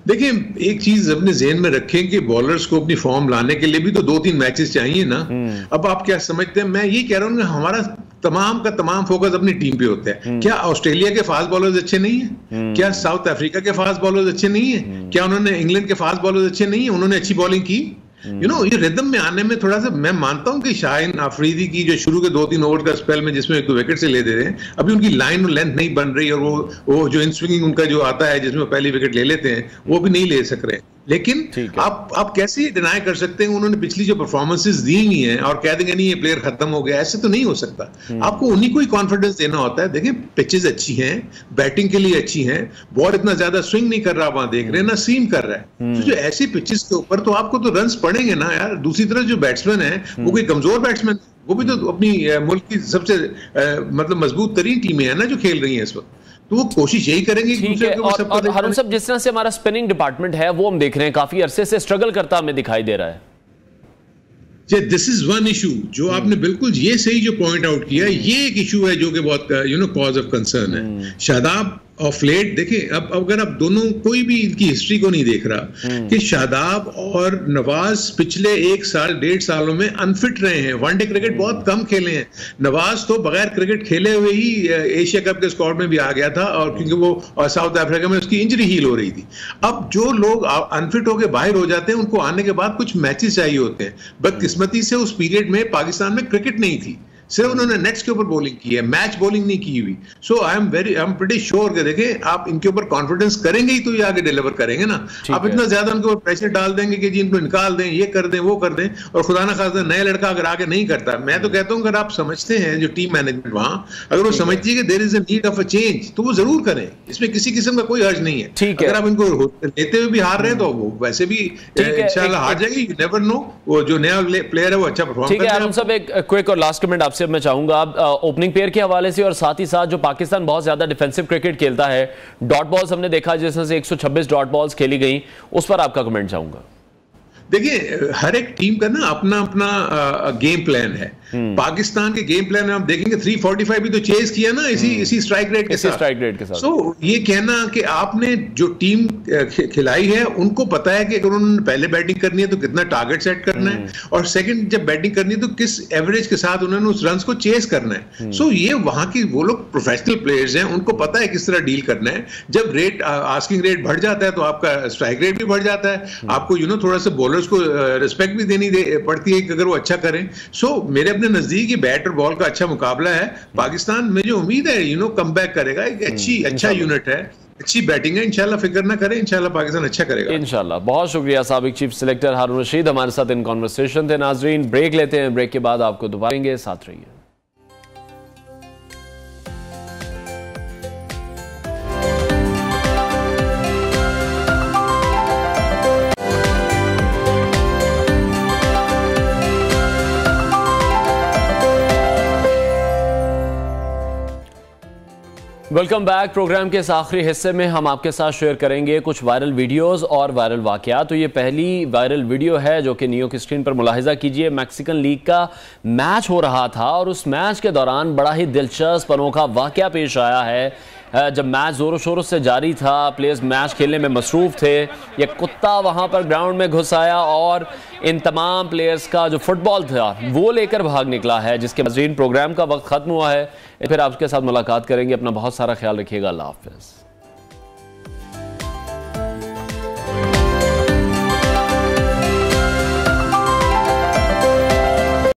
देखिए, एक चीज अपने ज़हन में रखें कि बॉलर्स को अपनी फॉर्म लाने के लिए भी तो 2-3 मैचेस चाहिए ना। अब आप क्या समझते हैं, मैं ये कह रहा हूँ कि हमारा तमाम का तमाम फोकस अपनी टीम पे होता है। क्या ऑस्ट्रेलिया के फास्ट बॉलर्स अच्छे नहीं है? क्या साउथ अफ्रीका के फास्ट बॉलर्स अच्छे नहीं है? क्या उन्होंने इंग्लैंड के फास्ट बॉलर्स अच्छे नहीं है? उन्होंने अच्छी बॉलिंग की। ये रिदम में आने में थोड़ा सा मैं मानता हूं कि शाहीन अफरीदी की जो शुरू के 2-3 ओवर का स्पेल में जिसमें 1-2 विकेट से ले दे रहे हैं, अभी उनकी लाइन और लेंथ नहीं बन रही, और वो जो इन स्विंगिंग उनका जो आता है जिसमें पहली विकेट ले लेते हैं वो भी नहीं ले सक रहे। लेकिन आप कैसे डिनाई कर सकते हैं उन्होंने पिछली जो परफॉर्मेंसेस दी हुई हैं और कह देंगे नहीं ये प्लेयर खत्म हो गया, ऐसे तो नहीं हो सकता। आपको उन्हीं को ही कॉन्फिडेंस देना होता है। देखिए पिचेस अच्छी हैं, बैटिंग के लिए अच्छी हैं, बॉल इतना ज्यादा स्विंग नहीं कर रहा, वहां देख रहे हैं ना सीम कर रहा है। तो जो ऐसी पिचेस के ऊपर तो आपको तो रन्स पड़ेंगे ना यार। दूसरी तरफ जो बैट्समैन है वो कोई कमजोर बैट्समैन, वो भी तो अपनी मुल्क की सबसे मतलब मजबूत तरीन टीमें हैं ना जो खेल रही हैं इस वक्त, तो वो कोशिश यही करेंगे। ठीक है। और हारून साहब, जिस तरह से हमारा स्पिनिंग डिपार्टमेंट है वो हम देख रहे हैं काफी अरसे से स्ट्रगल करता हमें दिखाई दे रहा है। दिस इज वन इशू जो आपने बिल्कुल ये सही जो पॉइंट आउट किया, ये एक इशू है जो कि बहुत कॉज ऑफ कंसर्न है। शादाब ऑफ लेट देखिए, अब अगर आप दोनों कोई भी इनकी हिस्ट्री को नहीं देख रहा कि शादाब और नवाज पिछले 1 साल 1.5 सालों में अनफिट रहे हैं, वनडे क्रिकेट बहुत कम खेले हैं। नवाज तो बगैर क्रिकेट खेले हुए ही एशिया कप के स्क्वाड में भी आ गया था, और क्योंकि वो साउथ अफ्रीका में उसकी इंजरी हील हो रही थी। अब जो लोग अनफिट होकर बाहर हो जाते हैं उनको आने के बाद कुछ मैचेस चाहिए होते हैं। बदकिस्मती से उस पीरियड में पाकिस्तान में क्रिकेट नहीं थी, सिर्फ उन्होंने नेट्स के ऊपर बॉलिंग की है, मैच बॉलिंग नहीं की हुई। सो आई एम प्रीटी श्योर कि देखें आप इनके ऊपर कॉन्फिडेंस करेंगे ही तो ये आगे डिलीवर करेंगे ना। आप इतना ज्यादा उनके ऊपर प्रेशर डाल देंगे कि जी इनको निकाल दें, ये कर दें, वो कर दें, और खुदा ना खास्ता नया लड़का अगर आगे नहीं करता, मैं तो कहता हूं अगर आप समझते हैं जो टीम मैनेजमेंट वहां, अगर वो समझती है कि there is a need of a change, तो वो जरूर करें। इसमें किसी किस्म का कोई हर्ज नहीं है। अगर आप इनको लेते हुए भी हार रहे हैं तो वो वैसे भी इंशाल्लाह हार जाएगी, यू नेवर नो। वो जो नया प्लेयर है वो अच्छा परफॉर्म करेगा। ठीक है, हम सब एक क्विक और लास्ट कमेंट आपसे मैं चाहूंगा ओपनिंग पेयर के हवाले से, और साथ ही साथ जो पाकिस्तान बहुत ज्यादा डिफेंसिव क्रिकेट खेलता है, डॉट बॉल्स हमने देखा जिसमें से 126 डॉट बॉल्स खेली गई, उस पर आपका कमेंट चाहूंगा। देखिए हर एक टीम का ना अपना अपना गेम प्लान है। पाकिस्तान के गेम प्लान में आप देखेंगे 345 भी तो चेज किया ना इसी स्ट्राइक रेट के साथ। सो ये कहना कि आपने जो टीम खिलाई है उनको पता है कि अगर उन्होंने पहले बैटिंग करनी है तो कितना टारगेट सेट करना है, और सेकंड जब बैटिंग करनी है तो किस एवरेज के साथ उन्होंने उस रन्स को चेज करना है। सो ये वहां की वो लोग प्रोफेशनल प्लेयर्स हैं, उनको पता है किस तरह डील करना है। जब रेट आस्किंग रेट बढ़ जाता है तो आपका स्ट्राइक रेट भी बढ़ जाता है। आपको थोड़ा सा बॉलर्स को रिस्पेक्ट भी देनी पड़ती है कि अगर वो अच्छा करें। सो मेरे अपने नजदीक ये बैट और बॉल का अच्छा मुकाबला है। पाकिस्तान में जो उम्मीद है कम बैक करेगा, एक अच्छा यूनिट है, अच्छी बैटिंग है, इंशाल्लाह फिक्र ना करें, इंशाल्लाह पाकिस्तान अच्छा करेगा इंशाल्लाह। बहुत शुक्रिया साबिक चीफ सिलेक्टर हारून रशीद हमारे साथ इन कॉन्वर्सेशन थे। नाजरीन ब्रेक लेते हैं, ब्रेक के बाद आपको दोबारा साथ रहिए। Welcome back. प्रोग्राम के इस आखिरी हिस्से में हम आपके साथ शेयर करेंगे कुछ वायरल वीडियोस और वायरल वाकयात। तो ये पहली वायरल वीडियो है जो कि नियो की स्क्रीन पर मुलाहिजा कीजिए। मैक्सिकन लीग का मैच हो रहा था और उस मैच के दौरान बड़ा ही दिलचस्प अनोखा वाकया पेश आया है। जब मैच जोरों शोरों से जारी था, प्लेयर्स मैच खेलने में मसरूफ थे, एक कुत्ता वहां पर ग्राउंड में घुस आया और इन तमाम प्लेयर्स का जो फुटबॉल था वो लेकर भाग निकला है, जिसके मज़ीद प्रोग्राम का वक्त खत्म हुआ है। फिर आपके साथ मुलाकात करेंगे। अपना बहुत सारा ख्याल रखिएगा। अल्लाह हाफ़िज़।